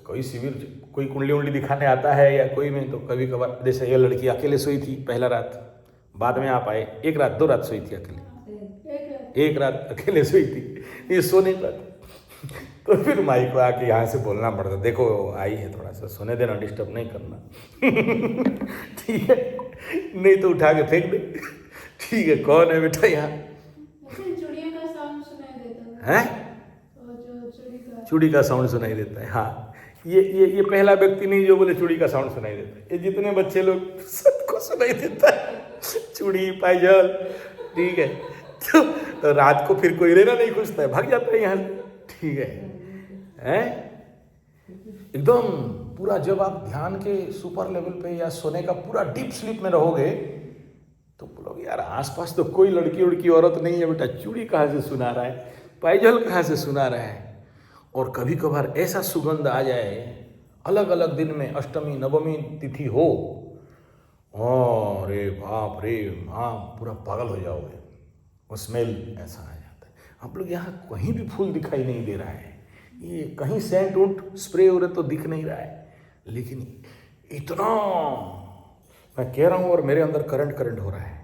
कोई शिविर, कोई कुंडली उंडली दिखाने आता है या कोई में, तो कभी कभार, जैसे ये लड़की अकेले सोई थी पहला रात, बाद में आप आए, एक रात 2 रात सोई थी अकेले, एक रात अकेले सोई थी, ये सो नहीं पाती। तो फिर माई को आके यहाँ से बोलना पड़ता, देखो आई है, थोड़ा सा सोने देना, डिस्टर्ब नहीं करना। ठीक है, नहीं तो उठा के फेंक दे। ठीक है, कौन है बेटा यहाँ? चूड़ियों का साउंड सुनाई देता है, चूड़ी का साउंड सुनाई देता है। हाँ, ये पहला व्यक्ति नहीं जो बोले चूड़ी का साउंड सुनाई देता है। ये जितने बच्चे लोग सबको सुनाई देता है, चूड़ी पायजल। ठीक है, तो रात को फिर कोई रहना नहीं खुजता है, भाग जाता है यहाँ से। ठीक है, हैं? एकदम पूरा जब आप ध्यान के सुपर लेवल पे या सोने का पूरा डीप स्लीप में रहोगे तो बोलोगे यार आसपास तो कोई लड़की उड़की औरत नहीं है बेटा, चूड़ी कहाँ से सुना रहा है, पायजल कहाँ से सुना रहा है। और कभी कभार ऐसा सुगंध आ जाए, अलग अलग दिन में अष्टमी नवमी तिथि हो, अरे बाप रे आप पूरा पागल हो जाओगे, वो स्मेल ऐसा आ जाता है। आप लोग यहाँ कहीं भी फूल दिखाई नहीं दे रहा है, ये कहीं सेंट उंट स्प्रे उरे तो दिख नहीं रहा है, लेकिन इतना मैं कह रहा हूँ और मेरे अंदर करंट हो रहा है,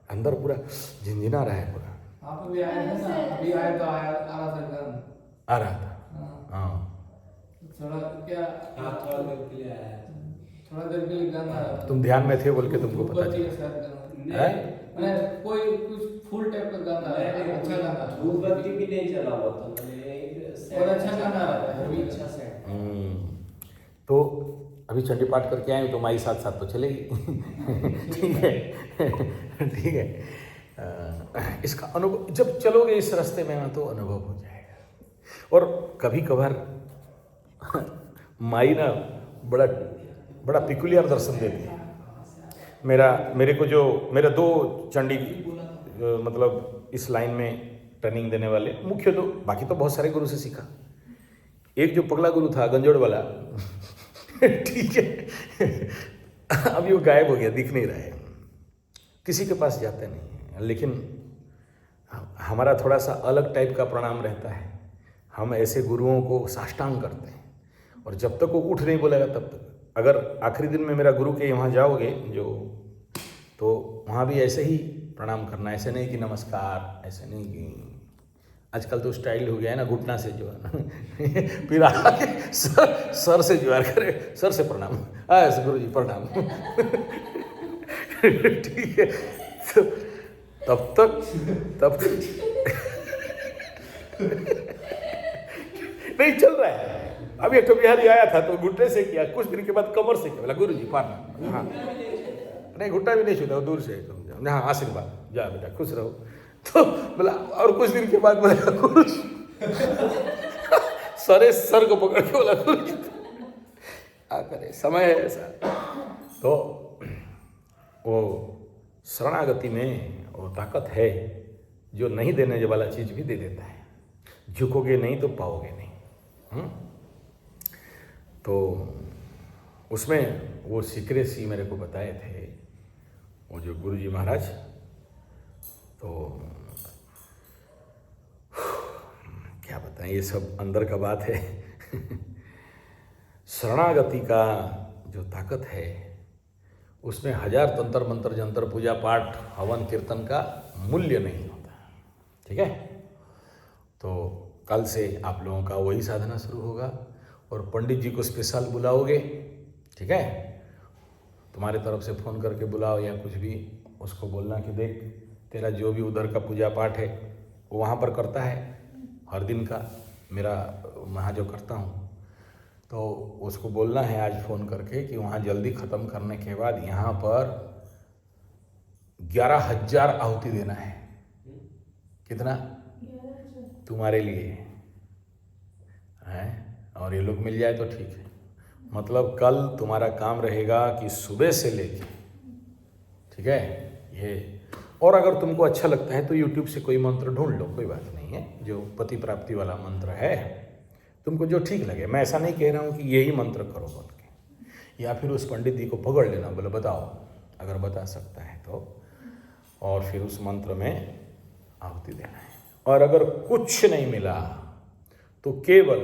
अंदर पूरा झिंझिना रहा है पूरा। आप भी आए थे ना, अभी आए तो आ रहा था। हाँ थोड़ा क्या थोड़ा देर के लिए आया, थोड़ा देर के लिए गाना। तुम ध्यान में थे बोल के तुमको पता चला है? मैंने कोई कुछ फुल टाइप का गाना, अच्छा गाना, धूपबत्ती भी नहीं चला हुआ था, और अच्छा गाना है, अभी अच्छा से। तो अभी चंडी पाठ करके आए तो माई साथ साथ तो चलेगी। ठीक है, ठीक है। इसका अनुभव जब चलोगे इस रास्ते में ना तो अनुभव हो जाएगा। और कभी कभार माई ना बड़ा पिकुलियर दर्शन देती है। मेरे दो चंडी मतलब इस लाइन में ट्रेनिंग देने वाले मुख्य, तो बाकी तो बहुत सारे गुरु से सीखा। एक जो पगला गुरु था गंजोड़ वाला, ठीक है, अभी वो गायब हो गया, दिख नहीं रहा है, किसी के पास जाते नहीं है। लेकिन हमारा थोड़ा सा अलग टाइप का प्रणाम रहता है, हम ऐसे गुरुओं को साष्टांग करते हैं, और जब तक वो उठ नहीं बोलेगा तब तक। अगर आखिरी दिन में मेरा गुरु के वहाँ जाओगे जो, तो वहाँ भी ऐसे ही प्रणाम करना, ऐसे नहीं कि नमस्कार, ऐसे नहीं कि आजकल तो स्टाइल हो गया है ना, घुटना से जो है ना, फिर आगे सर से जुआर करे, सर से प्रणाम, ऐसे गुरु जी प्रणाम। ठीक है, तो तब तक नहीं चल रहा है। अभी एक बिहारी आया था तो घुटने से किया, कुछ दिन के बाद कमर से किया, बोला गुरु जी प्रणाम। हाँ, नहीं घुटना भी नहीं छूता, दूर से तुम, हाँ आशीर्वाद, जा बेटा खुश रहो। तो बोला, और कुछ दिन के बाद बोला गुरु जी, सर को पकड़ के बोला गुरु जी क्या करे, समय है ऐसा। तो वो शरणागति में वो ताकत है जो नहीं देने वाला चीज भी दे देता है। झुकोगे नहीं तो पाओगे नहीं। तो उसमें वो सीक्रेसी मेरे को बताए थे वो जो गुरुजी महाराज। तो क्या बताएं, ये सब अंदर का बात है। शरणागति का जो ताकत है उसमें 1000 तंत्र मंत्र जंतर पूजा पाठ हवन कीर्तन का मूल्य नहीं होता। ठीक है, तो कल से आप लोगों का वही साधना शुरू होगा और पंडित जी को स्पेशल बुलाओगे। ठीक है, तुम्हारे तरफ से फ़ोन करके बुलाओ या कुछ भी, उसको बोलना कि देख तेरा जो भी उधर का पूजा पाठ है वो वहाँ पर करता है हर दिन का, मेरा वहाँ जो करता हूँ, तो उसको बोलना है आज फ़ोन करके कि वहाँ जल्दी ख़त्म करने के बाद यहाँ पर 11,000 आहुति देना है। कितना? तुम्हारे लिए है, और ये लोग मिल जाए तो ठीक है। मतलब कल तुम्हारा काम रहेगा कि सुबह से लेके, ठीक है ये। और अगर तुमको अच्छा लगता है तो YouTube से कोई मंत्र ढूंढ लो, कोई बात नहीं है, जो पति प्राप्ति वाला मंत्र है, तुमको जो ठीक लगे। मैं ऐसा नहीं कह रहा हूँ कि यही मंत्र करो बोल के, या फिर उस पंडित जी को पकड़ लेना, बोले बताओ, अगर बता सकता है तो, और फिर उस मंत्र में आहुति देना है। और अगर कुछ नहीं मिला तो केवल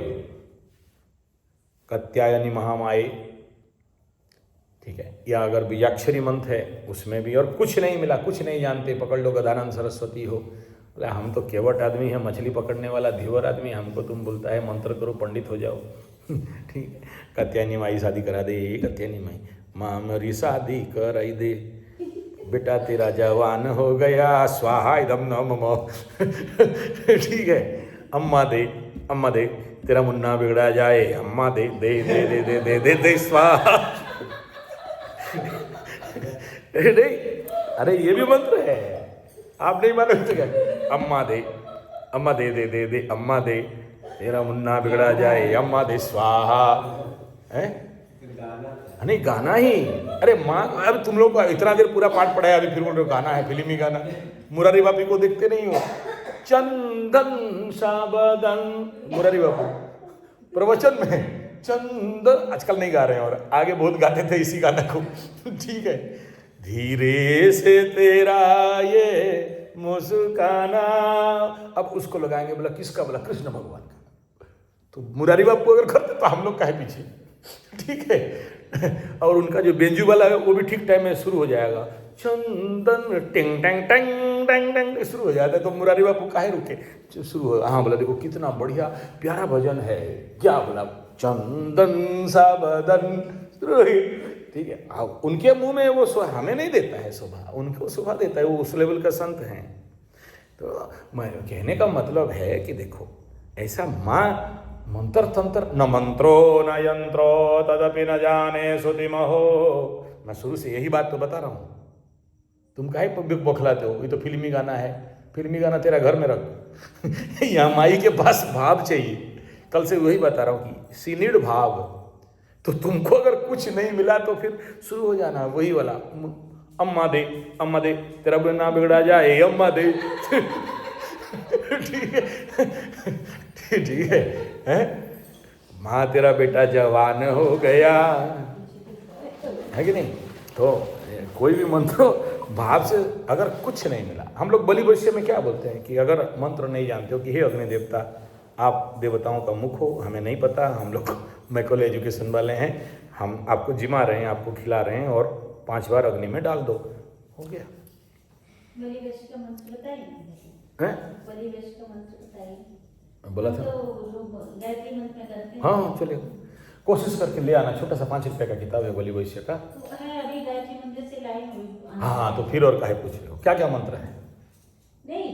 कात्यायनी महामाई, ठीक है, या अगर बीजाक्षरी मंत्र है उसमें भी, और कुछ नहीं मिला, कुछ नहीं जानते, पकड़ लो गदानंद सरस्वती हो, बोले हम तो केवट आदमी है, मछली पकड़ने वाला धीवर आदमी, हमको तुम बोलता है मंत्र करो पंडित हो जाओ। ठीक है, कात्यायनी माई शादी करा दे, कात्यायनी माई माँ मेरी शादी कराई दे, बेटा तेरा जवान हो गया, स्वाहा इदम नमः। ठीक है, अम्मा दे तेरा मुन्ना बिगड़ा जाए, अम्मा दे दे दे दे दे दे दे दे स्वाहा। नहीं, अरे ये भी मंत्र है, आप नहीं मानोगे तो क्या? अम्मा दे दे दे दे, अम्मा दे तेरा मुन्ना बिगड़ा जाए अम्मा दे स्वाहा है नहीं गाना ही। अरे माँ अब तुम लोग को इतना देर पूरा पाठ पढ़ाया, अभी फिर बोल रहे हो गाना है, फिल्मी गाना। मुरारी बापू को देखते नहीं हो? चंदन साबदन, मुरारी बापू प्रवचन में चंदन, आजकल नहीं गा रहे हैं और आगे बहुत गाते थे इसी गाना को। ठीक है, धीरे से तेरा ये मुस्काना, अब उसको लगाएंगे, बोला किसका? बोला कृष्ण भगवान का। तो मुरारी बापू अगर करते तो हम लोग काहे पीछे? ठीक है। और उनका जो बेंजू वाला है वो भी ठीक टाइम में शुरू हो जाएगा, चंदन टिंग टंग टंग टंग टंग शुरू हो जाता है। तो मुरारी बापू काहे रुके? शुरू हो, हाँ बोला देखो कितना बढ़िया प्यारा भजन है, क्या बोला? चंदन सा बदन, ठीक है। अब उनके मुंह में वो हमें नहीं देता है शोभा, उनको शोभा देता है, वो उस लेवल का संत हैं। तो मैं कहने का मतलब है कि देखो ऐसा माँ मंत्र तंत्र न मंत्रो न यंत्रो तदपि न जाने श्रुतिमहो। मैं शुरू से यही बात तो बता रहा हूँ, तुम काहे बौखलाते हो? ये तो फिल्मी गाना है, फिल्मी गाना तेरा घर में रख। यहाँ माई के पास भाव चाहिए। कल से वही बता रहा हूँ कि सीनिड भाव। तो तुमको अगर कुछ नहीं मिला तो फिर शुरू हो जाना वही वाला, अम्मा दे तेरा ना बिगड़ा जाए अम्मा दे। ठीक है, ठीक है, माँ तेरा बेटा जवान हो गया, है कि नहीं? तो कोई भी मंत्र भाव से अगर कुछ नहीं मिला, हम लोग बलि वैश्य में क्या बोलते हैं कि अगर मंत्र नहीं जानते हो कि हे अग्नि देवता आप देवताओं का मुख हो, हमें नहीं पता, हम लोग मैकल एजुकेशन वाले हैं, हम आपको जिमा रहे हैं, आपको खिला रहे हैं और 5 बार अग्नि में डाल दो, हो गया। बलि वैश्य का मंत्र बताइए, बलि वैश्य का मंत्र बताइए। बोला था तो गायत्री मंत्र में करते हैं। हाँ चलिए, कोशिश करके ले आना, छोटा सा 5 रुपये का किताब है बलि वैश्य का। तो है अभी गायत्री मंत्र से लाई हुई। हाँ तो फिर और काहे पूछ रहे हो, क्या क्या मंत्र है? नहीं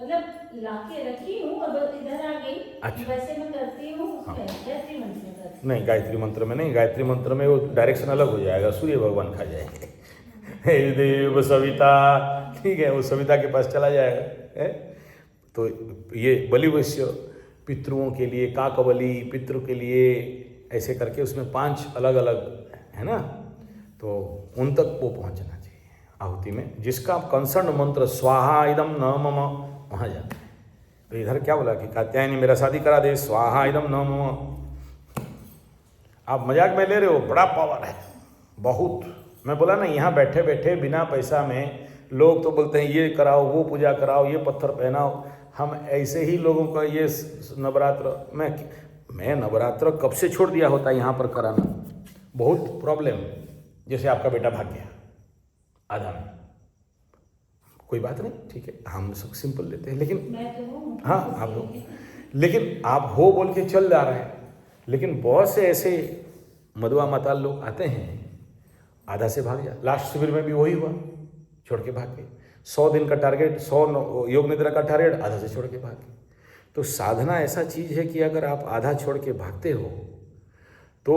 मतलब लाके रखी हूँ और बस इधर आ गई। अच्छा। वैसे मैं करती हूँ उसमें, गायत्री मंत्र में करती हूँ। नहीं गायत्री मंत्र में नहीं, गायत्री मंत्र में वो डायरेक्शन अलग हो जाएगा, सूर्य भगवान खा जाएंगे। हे देव सविता, ठीक है, वो सविता के पास चला जाएगा। तो ये बलि वैश्य पितृओं के लिए, काकबली पितृ के लिए, ऐसे करके उसमें 5 अलग अलग है ना, तो उन तक वो पहुंचना चाहिए आहुति में। जिसका कंसर्न मंत्र स्वाहा इदम न मम, वहाँ जाता है। तो इधर क्या बोला कि कात्यायनी मेरा शादी करा दे, स्वाहा इदम न मम। आप मजाक में ले रहे हो, बड़ा पावर है बहुत। मैं बोला ना, यहाँ बैठे बैठे बिना पैसा में लोग तो बोलते हैं ये कराओ, वो पूजा कराओ, ये पत्थर पहनाओ। हम ऐसे ही लोगों का ये नवरात्र, मैं नवरात्र कब से छोड़ दिया होता यहाँ पर कराना, बहुत प्रॉब्लम। जैसे आपका बेटा भाग गया आधा में, कोई बात नहीं, ठीक है, हम सब सिंपल लेते हैं, लेकिन मैं तो हूँ। हाँ आप लोग, लेकिन आप हो बोल के चल जा रहे हैं। लेकिन बहुत से ऐसे मधुआ माताल लोग आते हैं, आधा से भाग जा। लास्ट शिविर में भी वही हुआ, छोड़ के भाग गए। 100 दिन का टारगेट, 100 योग निद्रा का टारगेट, आधा से छोड़ के भाग गए। तो साधना ऐसा चीज़ है कि अगर आप आधा छोड़ के भागते हो तो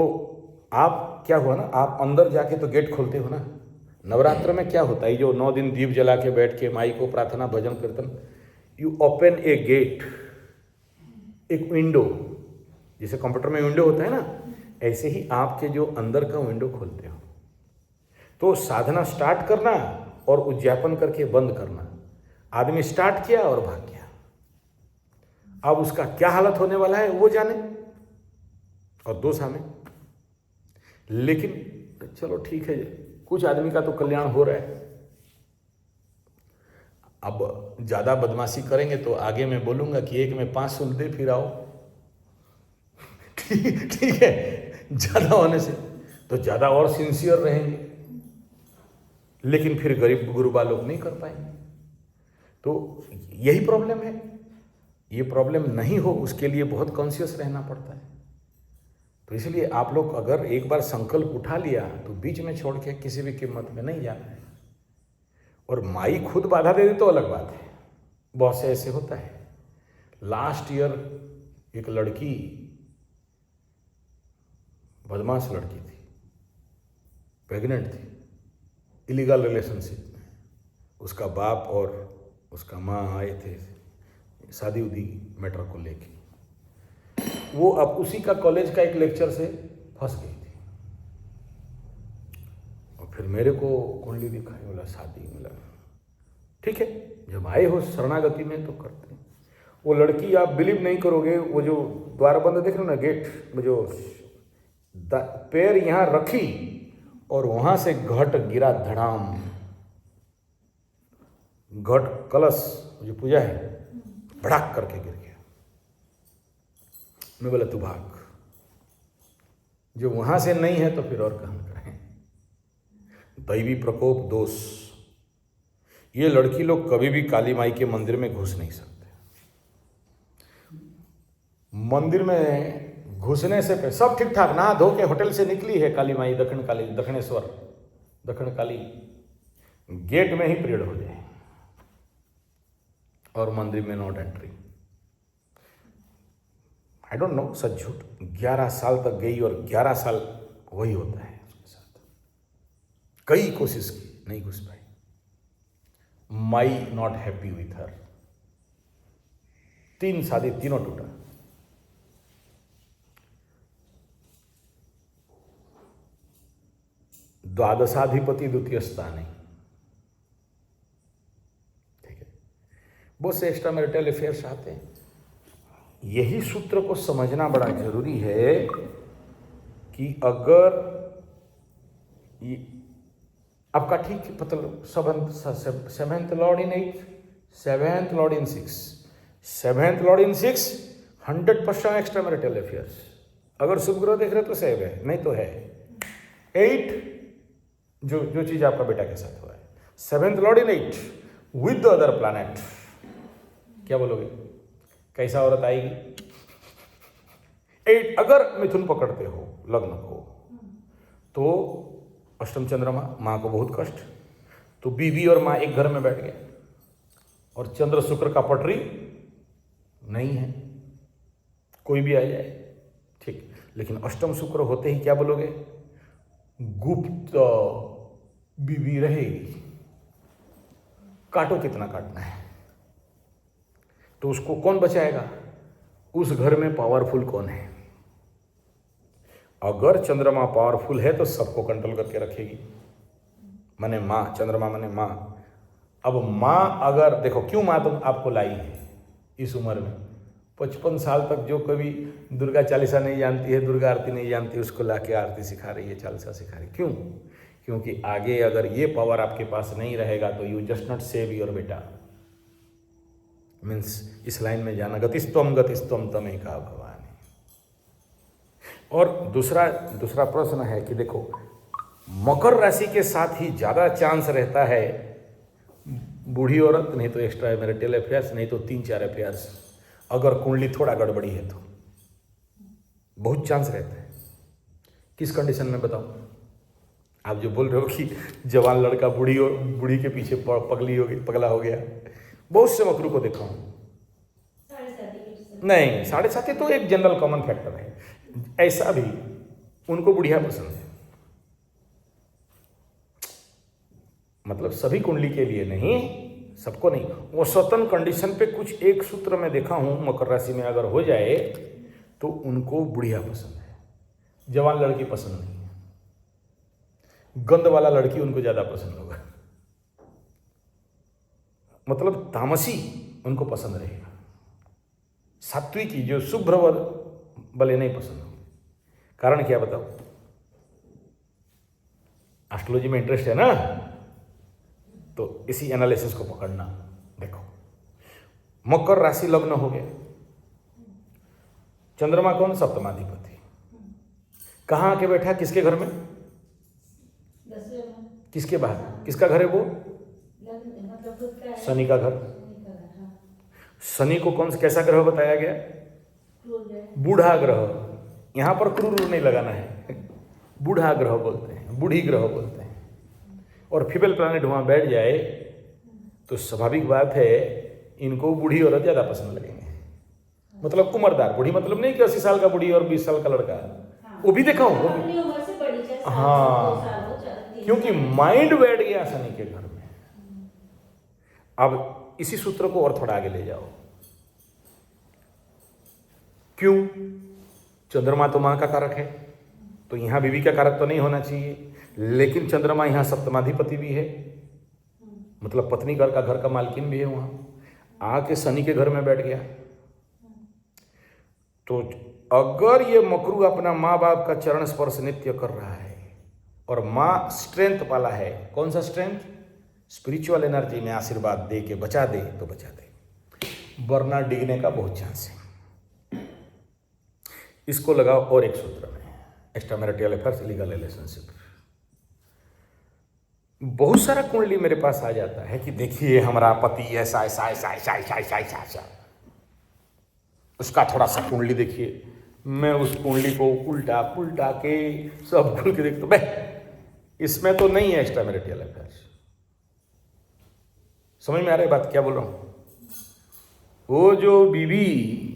आप क्या हुआ ना, आप अंदर जाके तो गेट खोलते हो ना। नवरात्र में क्या होता है, जो 9 दिन दीप जला के बैठ के माई को प्रार्थना भजन कीर्तन, यू ओपन ए गेट, एक विंडो, जैसे कंप्यूटर में विंडो होता है ना, ऐसे ही आपके जो अंदर का विंडो खोलते हो। तो साधना स्टार्ट करना और उद्यापन करके बंद करना। आदमी स्टार्ट किया और भाग गया, अब उसका क्या हालत होने वाला है वो जाने और दोष हमें। लेकिन चलो ठीक है, कुछ आदमी का तो कल्याण हो रहा है। अब ज़्यादा बदमाशी करेंगे तो आगे मैं बोलूँगा कि एक में 5 सुन दे फिर आओ। ठीक है, ज़्यादा होने से तो ज़्यादा और सिंसियर रहेंगे, लेकिन फिर गरीब गुरुबा लोग नहीं कर पाएंगे। तो यही प्रॉब्लम है। ये प्रॉब्लम नहीं हो उसके लिए बहुत कॉन्शियस रहना पड़ता है। तो इसलिए आप लोग अगर एक बार संकल्प उठा लिया तो बीच में छोड़ के किसी भी कीमत में नहीं जाना है। और माई खुद बाधा दे दे तो अलग बात है, बहुत से ऐसे होता है। लास्ट ईयर एक लड़की, बदमाश लड़की थी, प्रेग्नेंट थी, इलीगल रिलेशनशिप में। उसका बाप और उसका माँ आए थे शादी उदी मैटर को लेके। वो अब उसी का कॉलेज का एक लेक्चर से फंस गई थी। और फिर मेरे को कुंडली दिखाई, बोला शादी, मिला ठीक है, जब आए हो शरणागति में तो करते हैं। वो लड़की आप बिलीव नहीं करोगे, वो जो द्वार बंद देख रहे हो ना, गेट में जो पैर यहाँ रखी और वहां से घट गिरा धड़ाम। घट कलश जो पूजा है भड़ाक करके गिर गया। मैं बोला तू भाग, जो वहां से नहीं है तो फिर और कहां करें। दैवी प्रकोप दोष, ये लड़की लोग कभी भी काली माई के मंदिर में घुस नहीं सकते। मंदिर में घुसने से पहले सब ठीक ठाक, नहा धो के होटल से निकली है काली माई, दक्षिणेश्वर दक्षिण काली, गेट में ही पीरियड हो जाए और मंदिर में not entry. I don't know सच झूठ, 11 साल तक गई और 11 साल वही होता है उसके साथ। कई कोशिश की, नहीं घुस पाई। माई नॉट हैप्पी विथ हर। 3 शादी, तीनों टूटा। द्वादशाधिपति द्वितीय स्थान है, ठीक है। बहुत से एक्स्ट्रा मैरिटल अफेयर्स आते हैं। यही सूत्र को समझना बड़ा जरूरी है कि अगर आपका ठीक मतलब सेवेंथ लॉर्ड इन 8, सेवेंथ लॉर्ड इन 6, सेवेंथ लॉर्ड इन 6, 100% एक्स्ट्रा मैरिटल अफेयर्स। अगर शुभ ग्रह देख रहे तो 7 है, नहीं तो है 8, जो चीज आपका बेटा के साथ हुआ है। Seventh Lord in 8 with the other planet, क्या बोलोगे, कैसा औरत आएगी? 8 अगर मिथुन पकड़ते हो लग्न को तो अष्टम चंद्रमा, माँ को बहुत कष्ट, तो बीवी और माँ एक घर में बैठ गए और चंद्र शुक्र का पटरी नहीं है, कोई भी आ जाए ठीक। लेकिन अष्टम शुक्र होते ही क्या बोलोगे, गुप्त बीवी रहेगी, काटो कितना काटना है। तो उसको कौन बचाएगा? उस घर में पावरफुल कौन है? अगर चंद्रमा पावरफुल है तो सबको कंट्रोल करके रखेगी, माने माँ, चंद्रमा माने माँ। अब माँ अगर देखो क्यों माँ तुम आपको लाई है इस उम्र में, 55 साल तक जो कभी दुर्गा चालीसा नहीं जानती है, दुर्गा आरती नहीं जानती, उसको लाके आरती सिखा रही है, चालीसा सिखा रही है। क्यों? क्योंकि आगे अगर ये पावर आपके पास नहीं रहेगा तो you just not save your बेटा। मीन्स इस लाइन में जाना, गतिस्तम तमेका भवानी। और दूसरा प्रश्न है कि देखो मकर राशि के साथ ही ज्यादा चांस रहता है बूढ़ी औरत, नहीं तो एक्स्ट्रा मैरिटल अफेयर्स, नहीं तो 3-4 अफेयर्स। अगर कुंडली थोड़ा गड़बड़ी है तो बहुत चांस रहता है। किस कंडीशन में बताओ? आप जो बोल रहे हो कि जवान लड़का बूढ़ी के पीछे पगला हो गया, बहुत से मकरू को देखा हूं। नहीं, 7.5 तो एक जनरल कॉमन फैक्टर है। ऐसा भी उनको बुढ़िया पसंद है, मतलब सभी कुंडली के लिए नहीं, सबको नहीं। वो स्वतंत्र कंडीशन पे कुछ एक सूत्र में देखा हूं मकर राशि में अगर हो जाए तो उनको बुढ़िया पसंद है, जवान लड़की पसंद नहीं है। गंद वाला लड़की उनको ज्यादा पसंद होगा, मतलब तामसी उनको पसंद रहेगा। सात्विकी जो शुभ्र वाले नहीं पसंद होंगे। कारण क्या बताओ? एस्ट्रोलॉजी में इंटरेस्ट है ना, तो इसी एनालिसिस को पकड़ना। देखो मकर राशि लग्न हो गया, चंद्रमा कौन? सप्तमाधिपति। कहां आके बैठा? किसके घर में? किसके बाहर? किसका घर है वो? शनि का घर। शनि को कौन कैसा ग्रह बताया गया? बूढ़ा ग्रह। यहां पर क्रूर नहीं लगाना है, बूढ़ा ग्रह बोलते हैं, बूढ़ी ग्रह बोलते हैं। और फीमेल प्लैनेट वहां बैठ जाए तो स्वाभाविक बात है इनको बूढ़ी औरत ज्यादा पसंद लगेंगे। मतलब उम्रदार बूढ़ी, मतलब नहीं कि 80 साल का बूढ़ी और 20 साल का लड़का, वो भी देखा हूं। हाँ, क्योंकि माइंड बैठ गया शनि के घर में। अब इसी सूत्र को और थोड़ा आगे ले जाओ। क्यों? चंद्रमा तो माँ का कारक है, तो यहाँ बीवी का कारक तो नहीं होना चाहिए, लेकिन चंद्रमा यहाँ सप्तमाधिपति भी है, मतलब पत्नी घर का मालकिन भी है। वहाँ आके शनि के घर में बैठ गया। तो अगर ये मकरू अपना माँ बाप का चरण स्पर्श नित्य कर रहा है और माँ स्ट्रेंथ वाला है, कौन सा स्ट्रेंथ? स्पिरिचुअल एनर्जी में आशीर्वाद दे के बचा दे तो बचा दे, वरना डिगने का बहुत चांस है। इसको लगाओ और एक सूत्र में, extra marital affairs, legal relationship. बहुत सारा कुंडली मेरे पास आ जाता है कि देखिए हमारा पति ऐसा ऐसा ऐसा ऐसा ऐसा ऐसा ऐसा ऐसा, उसका थोड़ा सा कुंडली देखिए। मैं उस कुंडली को उल्टा पुल्टा के सब खुल के देखता हूं, इसमें तो नहीं है एक्स्ट्रा मैरिटल अफेयर्स। समझ में आ रही बात क्या बोल रहा हूं? वो जो बीवी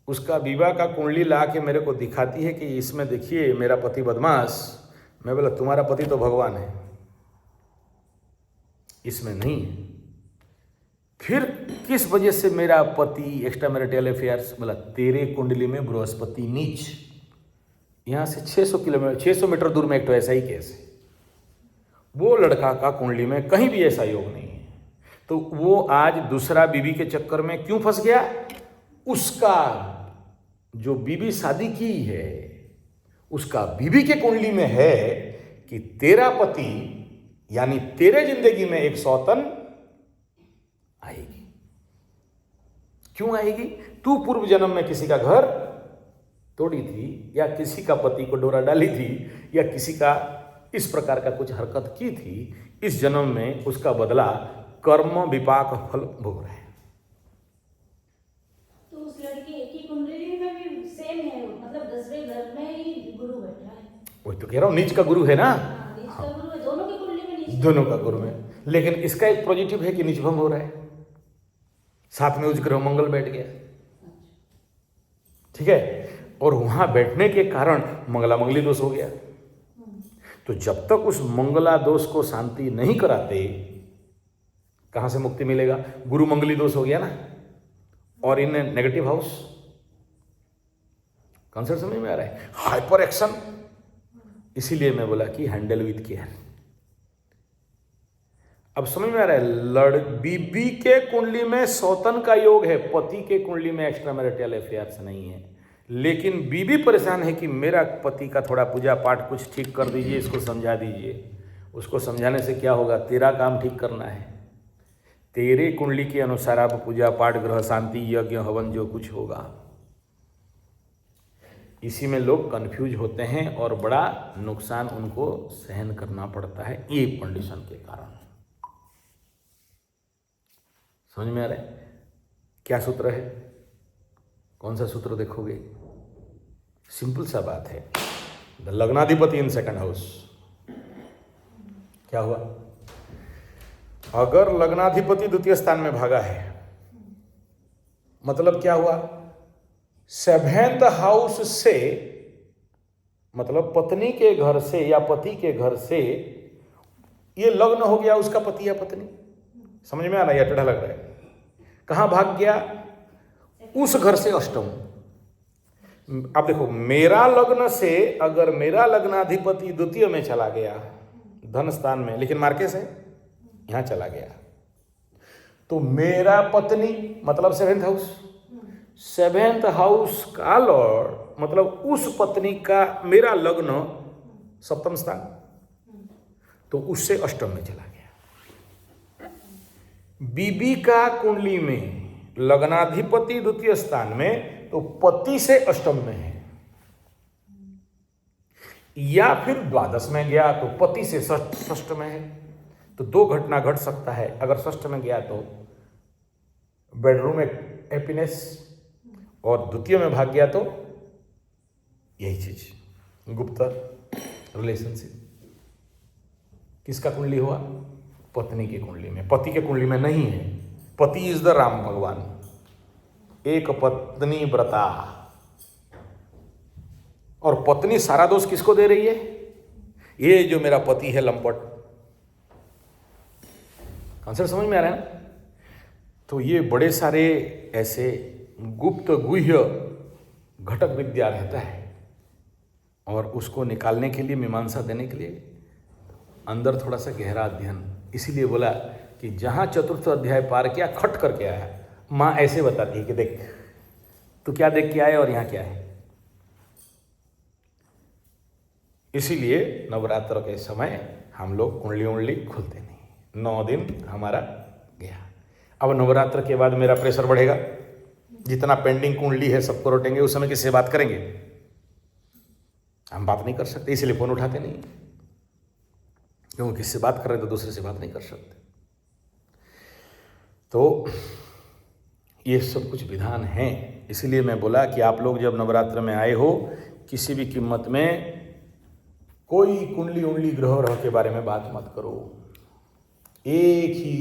उसका विवाह का कुंडली ला के मेरे को दिखाती है कि इसमें देखिए मेरा पति बदमाश, मैं बोला तुम्हारा पति तो भगवान है, इसमें नहीं है। फिर किस वजह से मेरा पति एक्स्ट्रा मैरिटल अफेयर्स? बोला तेरे कुंडली में बृहस्पति नीच, यहाँ से 600 मीटर दूर में एक तो ऐसा ही केस है। वो लड़का का कुंडली में कहीं भी ऐसा योग नहीं है, तो वो आज दूसरा बीवी के चक्कर में क्यों फंस गया? उसका जो बीवी शादी की है उसका बीवी के कुंडली में है कि तेरा पति यानी तेरे जिंदगी में एक सौतन आएगी। क्यों आएगी? तू पूर्व जन्म में किसी का घर तोड़ी थी, या किसी का पति को डोरा डाली थी, या किसी का इस प्रकार का कुछ हरकत की थी। इस जन्म में उसका बदला कर्म विपाक फल भोग रहे हैं। तो उस लड़की की कुंडली में भी सेम है, मतलब 10वें घर में ही गुरु बैठा है। वही तो कह रहा हूं, नीच का गुरु है ना। नीच का गुरु है, दोनों की कुंडली में नीच, दोनों का गुरु है, लेकिन इसका एक पॉजिटिव है कि नीच भंग हो रहा है, साथ में उस ग्रह मंगल बैठ गया। ठीक है, और वहां बैठने के कारण मंगला मंगली दोष हो गया। तो जब तक उस मंगला दोष को शांति नहीं कराते, कहां से मुक्ति मिलेगा? गुरु मंगली दोष हो गया ना, और इन नेगेटिव हाउस। कॉन्सेप्ट समझ में आ रहा है? Hyper action. इसीलिए मैं बोला कि हैंडल विथ केयर। अब समझ में आ रहा है? बीबी के कुंडली में सौतन का योग है, पति के कुंडली में एक्स्ट्रा मैरिटल अफेयर्स नहीं है, लेकिन बीबी परेशान है कि मेरा पति का थोड़ा पूजा पाठ कुछ ठीक कर दीजिए, इसको समझा दीजिए। उसको समझाने से क्या होगा? तेरा काम ठीक करना है, तेरे कुंडली के अनुसार आप पूजा पाठ, ग्रह शांति, यज्ञ हवन जो कुछ होगा। इसी में लोग कंफ्यूज होते हैं और बड़ा नुकसान उनको सहन करना पड़ता है ये कंडीशन के कारण। समझ में आ रहा है? क्या सूत्र है? कौन सा सूत्र देखोगे? सिंपल सा बात है, द लग्नाधिपति इन सेकंड हाउस। क्या हुआ? अगर लग्नाधिपति द्वितीय स्थान में भागा है, मतलब क्या हुआ? 7th हाउस से, मतलब पत्नी के घर से या पति के घर से ये लग्न हो गया उसका पति या पत्नी। समझ में आ रहा है या टेढ़ा लग रहा है? कहां भाग गया? उस घर से अष्टम। अब देखो, मेरा लग्न से अगर मेरा लग्नाधिपति द्वितीय में चला गया धन स्थान में, लेकिन मार्केस है, यहां चला गया, तो मेरा पत्नी मतलब 7th हाउस, 7th हाउस का लॉर्ड मतलब उस पत्नी का मेरा लग्न सप्तम स्थान, तो उससे अष्टम में चला गया। बीबी का कुंडली में लग्नाधिपति द्वितीय स्थान में, तो पति से अष्टम में है, या फिर द्वादश में गया तो पति से षष्ठ में है। तो दो घटना घट सकता है। अगर षष्ठ में गया तो बेडरूम एक हैप्पीनेस, और द्वितीय में भाग गया तो यही चीज गुप्त रिलेशनशिप। किसका कुंडली हुआ? पत्नी की कुंडली में। पति के कुंडली में नहीं है। पति इज द राम भगवान, एक पत्नी व्रता, और पत्नी सारा दोष किसको दे रही है? ये जो मेरा पति है लंपट। कॉन्सेप्ट समझ में आ रहा है ना? तो ये बड़े सारे ऐसे गुप्त गुह्य घटक विद्या रहता है और उसको निकालने के लिए, मीमांसा देने के लिए अंदर थोड़ा सा गहरा अध्ययन। इसीलिए बोला कि जहाँ चतुर्थ अध्याय पार किया, खट करके आया। माँ ऐसे बताती है कि देख तू क्या देख के आया और यहाँ क्या है। इसीलिए नवरात्र के समय हम लोग कुंडली खुलते नहीं। 9 दिन हमारा गया। अब नवरात्र के बाद मेरा प्रेशर बढ़ेगा, जितना पेंडिंग कुंडली है सबको रोटेंगे। उस समय किससे बात करेंगे? हम बात नहीं कर सकते, इसीलिए फोन उठाते नहीं, क्योंकि किससे बात कर रहे तो दूसरे से बात नहीं कर सकते। तो ये सब कुछ विधान है। इसीलिए मैं बोला कि आप लोग जब नवरात्र में आए हो, किसी भी कीमत में कोई कुंडली ग्रह के बारे में बात मत करो। एक ही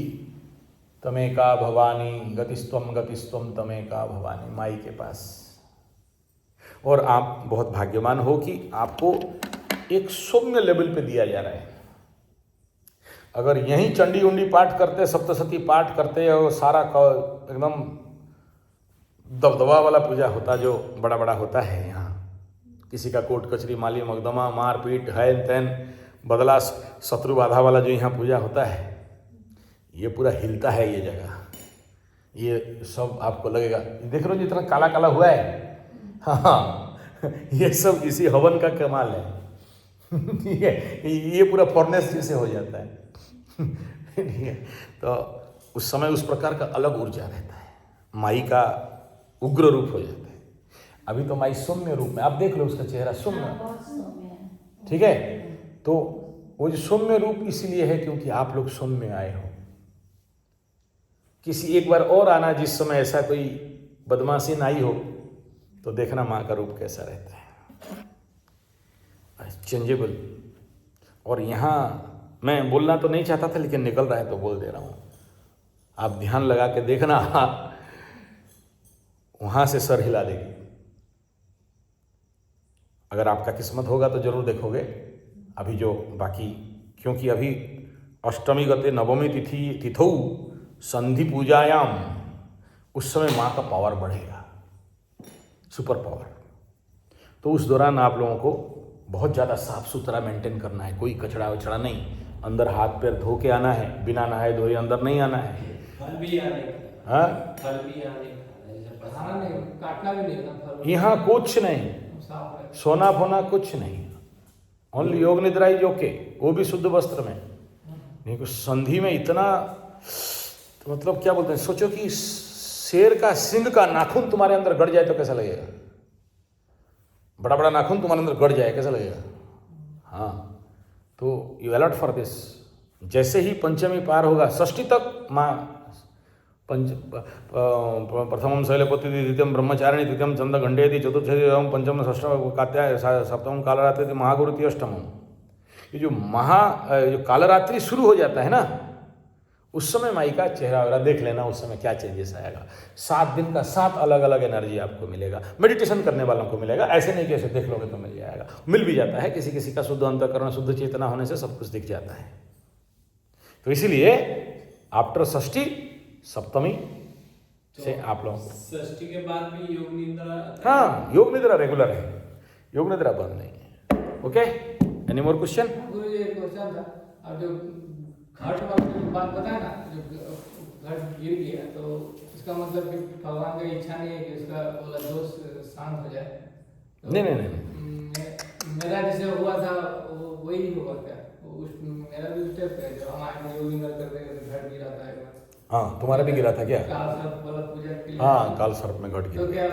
तमेका भवानी गतिस्त्वम तमेका भवानी, माई के पास। और आप बहुत भाग्यवान हो कि आपको एक सौम्य लेवल पे दिया जा रहा है। अगर यहीं चंडी उंडी पाठ करते, सप्तशती पाठ करते और सारा एकदम दबदबा वाला पूजा होता जो बड़ा बड़ा होता है यहाँ, किसी का कोट कचरी माली मकदमा मारपीट हैन तैन बदला शत्रु बाधा वाला जो यहाँ पूजा होता है, ये पूरा हिलता है ये जगह। ये सब आपको लगेगा, देख रहे हो जितना काला काला हुआ है, हाँ ये सब इसी हवन का कमाल है। ठीक है, ये पूरा फॉर्नेस जैसे हो जाता है। ठीक है, तो उस समय उस प्रकार का अलग ऊर्जा रहता है, माई का उग्र रूप हो जाता है। अभी तो माई सौम्य रूप में, आप देख लो उसका चेहरा सौम्य। ठीक है, तो वो जो सौम्य रूप इसलिए है क्योंकि आप लोग सौम्य आए हो। किसी एक बार और आना जिस समय ऐसा कोई बदमाशी ना आई हो, तो देखना माँ का रूप कैसा रहता है, चेंजेबल। और यहाँ मैं बोलना तो नहीं चाहता था, लेकिन निकल रहा है तो बोल दे रहा हूँ। आप ध्यान लगा के देखना, वहाँ से सर हिला देगी। अगर आपका किस्मत होगा तो जरूर देखोगे। अभी जो बाकी, क्योंकि अभी अष्टमी गते नवमी तिथौ संधि पूजायाम, उस समय माँ का पावर बढ़ेगा, सुपर पावर। तो उस दौरान आप लोगों को बहुत ज़्यादा साफ सुथरा मेंटेन करना है, कोई कचड़ा वचड़ा नहीं। अंदर हाथ पैर धो के आना है, बिना नहाए धोए अंदर नहीं आना है। फल भी आने, हाँ फल भी आने, काटना भी नहीं, यहाँ कुछ नहीं, सोना फोना कुछ नहीं, ओनली योग निद्रा इज ओके, वो भी शुद्ध वस्त्र में। नहीं कुछ संधि में इतना, तो मतलब क्या बोलते हैं, सोचो कि शेर का सिंह का नाखून तुम्हारे अंदर गड़ जाए तो कैसा लगेगा? बड़ा बड़ा नाखून तुम्हारे अंदर गड़ जाए कैसा लगेगा? हाँ, तो यू अलर्ट फॉर दिस। जैसे ही पंचमी पार होगा, षष्ठी तक माँ प्रथमम शैलपति द्वितीयम ब्रह्मचारिणी तृतीयम चंद्र घंटेति चतुर्थी एवं पंचम षष्ठम कात्याय सप्तम कालरात्रि महागुरुति अष्टम। ये जो कालरात्रि शुरू हो जाता है ना, उस समय माई का चेहरा वगैरह देख लेना, उस समय क्या चेंजेस आएगा। 7 दिन का 7 अलग अलग एनर्जी आपको मिलेगा, मेडिटेशन करने वालों को मिलेगा। ऐसे नहीं कि ऐसे देख लोगे तो मिल जाएगा, मिल भी जाता है। किसी किसी का शुद्ध अंतःकरण शुद्ध चेतना होने से सब कुछ दिख जाता है। तो इसीलिए आफ्टर षष्ठी सप्तमी से आप लोग षष्ठी के बाद भी योग निद्रा, हाँ योग निद्रा रेगुलर है, योग निद्रा बंद नहीं है। Okay, any more question? गुरु जी एक क्वेश्चन था, अब जो घट वाली बात बताया ना, जो घट गिर गया, तो इसका मतलब कि भगवान का इच्छा नहीं है कि उसका बोला दोष शांत हो जाए? तो नहीं। मेरा जैसे हुआ था वही होगा क्या? मेरा भी स्टेप है, जब हम आए योग निद्रा कर रहे थे, घट गिरा था। हाँ, तुम्हारा भी गिरा था क्या? काल सर्प वाला पूजा के लिए। हाँ, काल सर्प में घट गिरा। तो क्या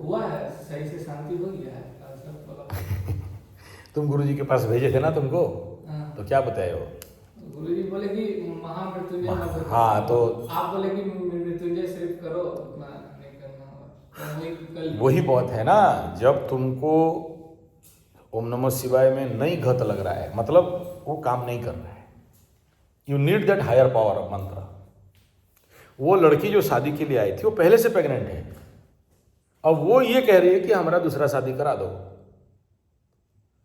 हुआ है, सही से शांति हो गया है काल सर्प वाला? तुम गुरुजी के पास भेजे थे ना तुमको, हाँ। तो क्या बताए हो? गुरुजी बोले कि महामृत्युंजय, हाँ, तो आप बोले कि मृत्युंजय सिर्फ करो, उतना नहीं करना होगा। वही बहुत है ना, जब तुमको ओम नमः शिवाय में नहीं घत लग रहा है, मतलब वो काम नहीं कर रहा है, you need that higher power of mantra. वो लड़की जो शादी के लिए आई थी वो पहले से प्रेग्नेंट है, अब वो ये कह रही है कि हमारा दूसरा शादी करा दो।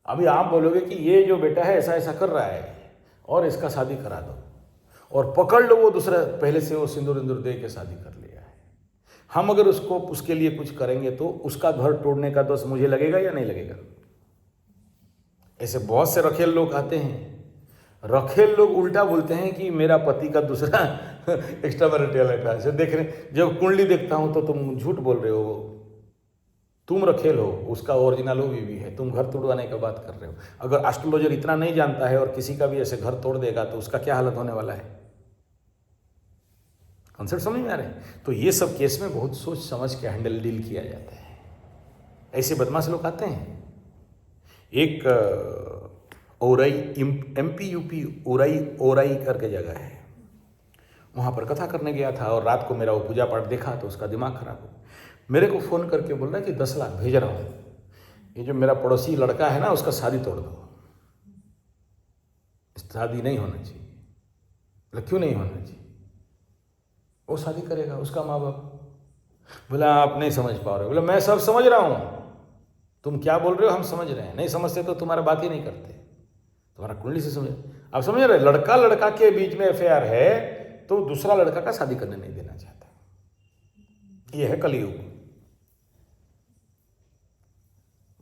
अभी आप बोलोगे कि ये जो बेटा है ऐसा ऐसा कर रहा है और इसका शादी करा दो, और पकड़ लो वो दूसरा पहले से वो सिंदूर इंदूर दे के शादी कर लिया है। हम अगर उसको उसके लिए कुछ करेंगे तो उसका घर तोड़ने का दोष मुझे लगेगा या नहीं लगेगा? ऐसे बहुत से रखेल लोग आते हैं। रखेल लोग उल्टा बोलते हैं कि मेरा पति का दूसरा एक्स्ट्रा मैरिटल अफेयर है। देख रहे, जब कुंडली देखता हूं तो तुम झूठ बोल रहे हो, तुम रखेल हो, उसका ओरिजिनल वो भी है, तुम घर तोड़वाने का बात कर रहे हो। अगर एस्ट्रोलॉजर इतना नहीं जानता है और किसी का भी ऐसे घर तोड़ देगा तो उसका क्या हालत होने वाला है? कॉन्सेप्ट समझ में आ रहे हैं? तो ये सब केस में बहुत सोच समझ के हैंडल डील किया जाता है। ऐसे बदमाश लोग आते हैं। एक औरई MP UP औरई करके जगह है, वहाँ पर कथा करने गया था और रात को मेरा वो पूजा पाठ देखा तो उसका दिमाग खराब हो। मेरे को फ़ोन करके बोल रहा है कि 10 लाख भेज रहा हूँ, ये जो मेरा पड़ोसी लड़का है ना उसका शादी तोड़ दो, शादी नहीं होना चाहिए। बोला क्यों नहीं होना चाहिए? वो शादी करेगा, उसका माँ बाप। बोला आप नहीं समझ पा रहे हो। बोला मैं सब समझ रहा हूँ, तुम क्या बोल रहे हो हम समझ रहे हैं, नहीं समझते तो तुम्हारा बात ही नहीं करते, तुम्हारा कुंडली से समझ। आप समझ रहे, लड़का लड़का के बीच में अफेयर है तो दूसरा लड़का का शादी करने नहीं देना चाहता। ये है कलयुग।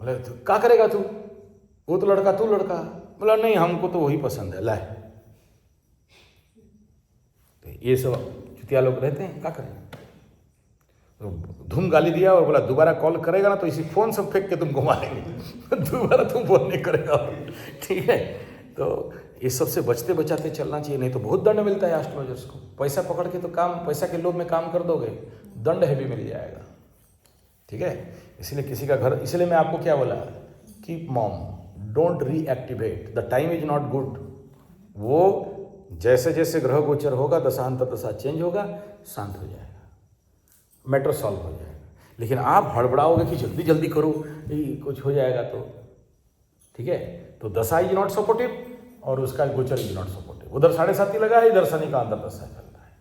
बोले तो क्या करेगा तू? वो तो लड़का, तू लड़का। बोला नहीं हमको तो वही पसंद है, लाए। तो ये सब चुतिया लोग रहते हैं, क्या करें? तो धूम गाली दिया और बोला दोबारा कॉल करेगा ना तो इसी फोन सब फेंक के तुमको मारेंगे दोबारा तुम फोन नहीं करेगा। ठीक है, तो ये सबसे बचते बचाते चलना चाहिए, नहीं तो बहुत दंड मिलता है एस्ट्रोलॉजर्स को। पैसा पकड़ के तो काम, पैसा के लोभ में काम कर दोगे, दंड है भी मिल जाएगा। ठीक है, इसलिए किसी का घर, इसलिए मैं आपको क्या बोला कि mom don't reactivate, the time is not good. वो जैसे जैसे ग्रह गोचर होगा दशांतर दशा चेंज होगा, शांत हो जाएगा, मैटर सॉल्व हो जाएगा। लेकिन आप हड़बड़ाओगे कि जल्दी जल्दी करो, कुछ हो जाएगा तो ठीक है। तो दशा इज नॉट सपोर्टिव और उसका गोचर इज नॉट सपोर्टिव। उधर 7.5 लगा है, इधर शनि का अंतर्दशा चल रहा है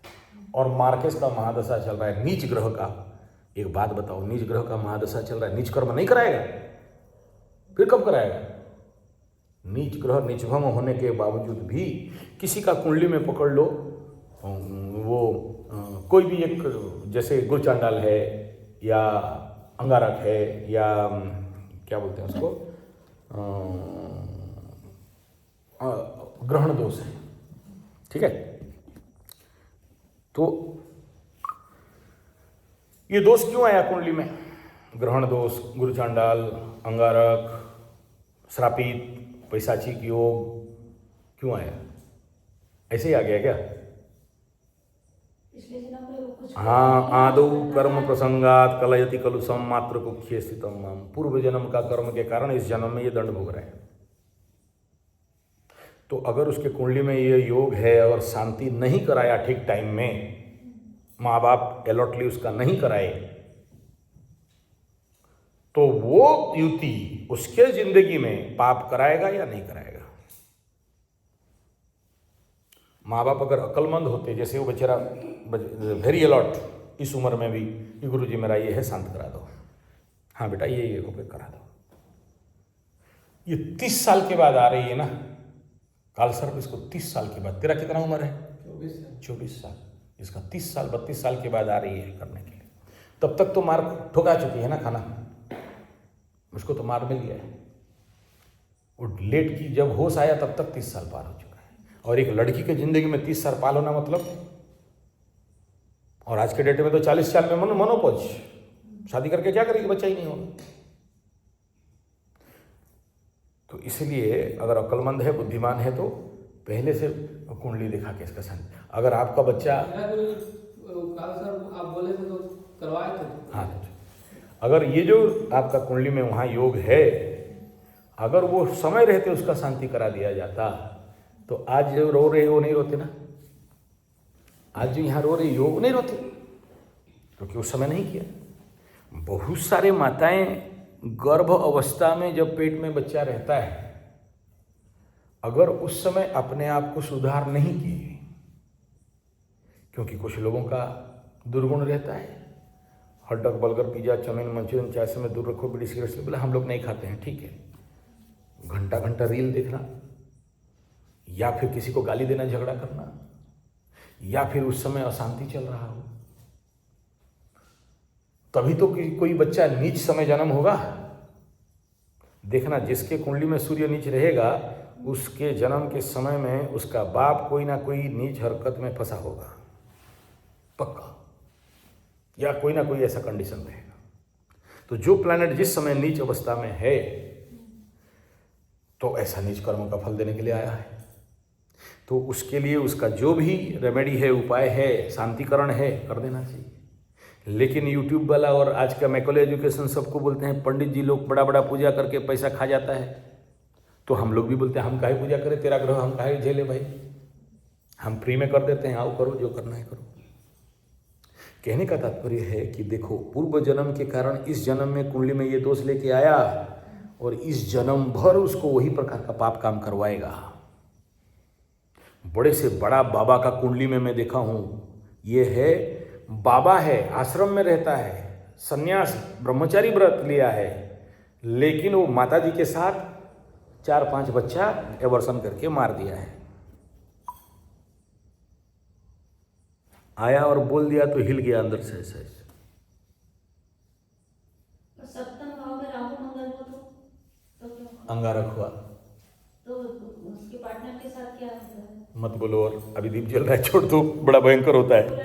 और मार्केस का महादशा चल रहा है, नीच ग्रह का। एक बात बताओ, नीच ग्रह का महादशा चल रहा है, नीच कर्म नहीं कराएगा? फिर कब कराएगा? नीच ग्रह निचभंग होने के बावजूद भी किसी का कुंडली में पकड़ लो, वो कोई भी एक, जैसे गुरु चांडाल है या अंगारक है या क्या बोलते हैं उसको, ग्रहण दोष है। ठीक है, तो ये दोष क्यों आया कुंडली में? ग्रहण दोष, गुरु चांडाल, अंगारक, श्रापित, पैशाचिक योग क्यों आया? ऐसे ही आ गया क्या? हाँ, आदौ कर्म प्रसंगात कलयति कलुषम मात्र कुख्ये स्थितम माम। पूर्व जन्म का कर्म के कारण इस जन्म में ये दंड भोग रहे हैं। तो अगर उसके कुंडली में ये योग है और शांति नहीं कराया ठीक टाइम में, माँ बाप अलॉटली उसका नहीं कराए, तो वो युति उसके जिंदगी में पाप कराएगा या नहीं कराएगा? माँ बाप अगर अक्लमंद होते, जैसे वो बेचारा वेरी अलॉट इस उम्र में भी कि गुरु जी मेरा ये है, शांत करा दो, हाँ बेटा ये होकर करा दो। ये 30 साल के बाद आ रही है ना काल सर्प, इसको 30 साल के बाद। तेरा कितना उम्र है? 24 साल। इसका 30 साल 32 साल के बाद आ रही है करने के लिए। तब तक तो मार ठोका चुकी है ना खाना, उसको तो मार मिल गया है। वो लेट की जब होश आया तब तक 30 साल पार हो चुका है। और एक लड़की के जिंदगी में 30 साल पार होना मतलब, और आज के डेट में तो 40 साल में मनोपौज, शादी करके क्या करेगी, बच्चा ही नहीं होगा। तो इसलिए अगर अक्लमंद है, बुद्धिमान है तो पहले से कुंडली दिखा के इसका सन। अगर आपका बच्चा आप बोले थे तो करवाए थे। हाँ, अगर ये जो आपका कुंडली में वहाँ योग है, अगर वो समय रहते उसका शांति करा दिया जाता तो आज जो रो रहे वो नहीं रोते ना। आज जो यहाँ रो रहे योग नहीं रोते, क्योंकि उस समय नहीं किया। बहुत सारे माताएं गर्भ अवस्था में जब पेट में बच्चा रहता है, अगर उस समय अपने आप को सुधार नहीं किए, क्योंकि कुछ लोगों का दुर्गुण रहता है, हटक बर्गर पिज्जा चाउमीन मंचूरियन चाय से में दूर रखो, बीड़ी सिगरेट से, बोले हम लोग नहीं खाते हैं, ठीक है। घंटा घंटा रील देखना, या फिर किसी को गाली देना, झगड़ा करना, या फिर उस समय अशांति चल रहा हो, तभी तो कोई बच्चा नीच समय जन्म होगा। देखना जिसके कुंडली में सूर्य नीच रहेगा उसके जन्म के समय में उसका बाप कोई ना कोई नीच हरकत में फंसा होगा, पक्का, या कोई ना कोई ऐसा कंडीशन रहेगा। तो जो प्लैनेट जिस समय नीच अवस्था में है तो ऐसा नीच कर्मों का फल देने के लिए आया है। तो उसके लिए उसका जो भी रेमेडी है, उपाय है, शांतिकरण है, कर देना चाहिए। लेकिन यूट्यूब वाला और आज का मैकले एजुकेशन सबको बोलते हैं पंडित जी लोग बड़ा बड़ा पूजा करके पैसा खा जाता है, तो हम लोग भी बोलते हैं हम काहे पूजा करें, तेरा ग्रह हम काहे झेले भाई, हम फ्री में कर देते हैं, आओ करो जो करना है करो। कहने का तात्पर्य है कि देखो पूर्व जन्म के कारण इस जन्म में कुंडली में ये दोष लेके आया और इस जन्म भर उसको वही प्रकार का पाप काम करवाएगा। बड़े से बड़ा बाबा का कुंडली में मैं देखा हूँ, ये है बाबा है, आश्रम में रहता है, सन्यास ब्रह्मचारी व्रत लिया है, लेकिन वो माता जी के साथ 4-5 बच्चा एवर्सन करके मार दिया है। आया और बोल दिया तो हिल गया अंदर से ऐसा। सप्तम भाव में राहु मंगल हो तो क्या अंगारक हुआ तो उसके पार्टनर के साथ क्या होता है? मत बोलो, और अभी दीप जल रहा है, छोड़ दो, बड़ा भयंकर होता है।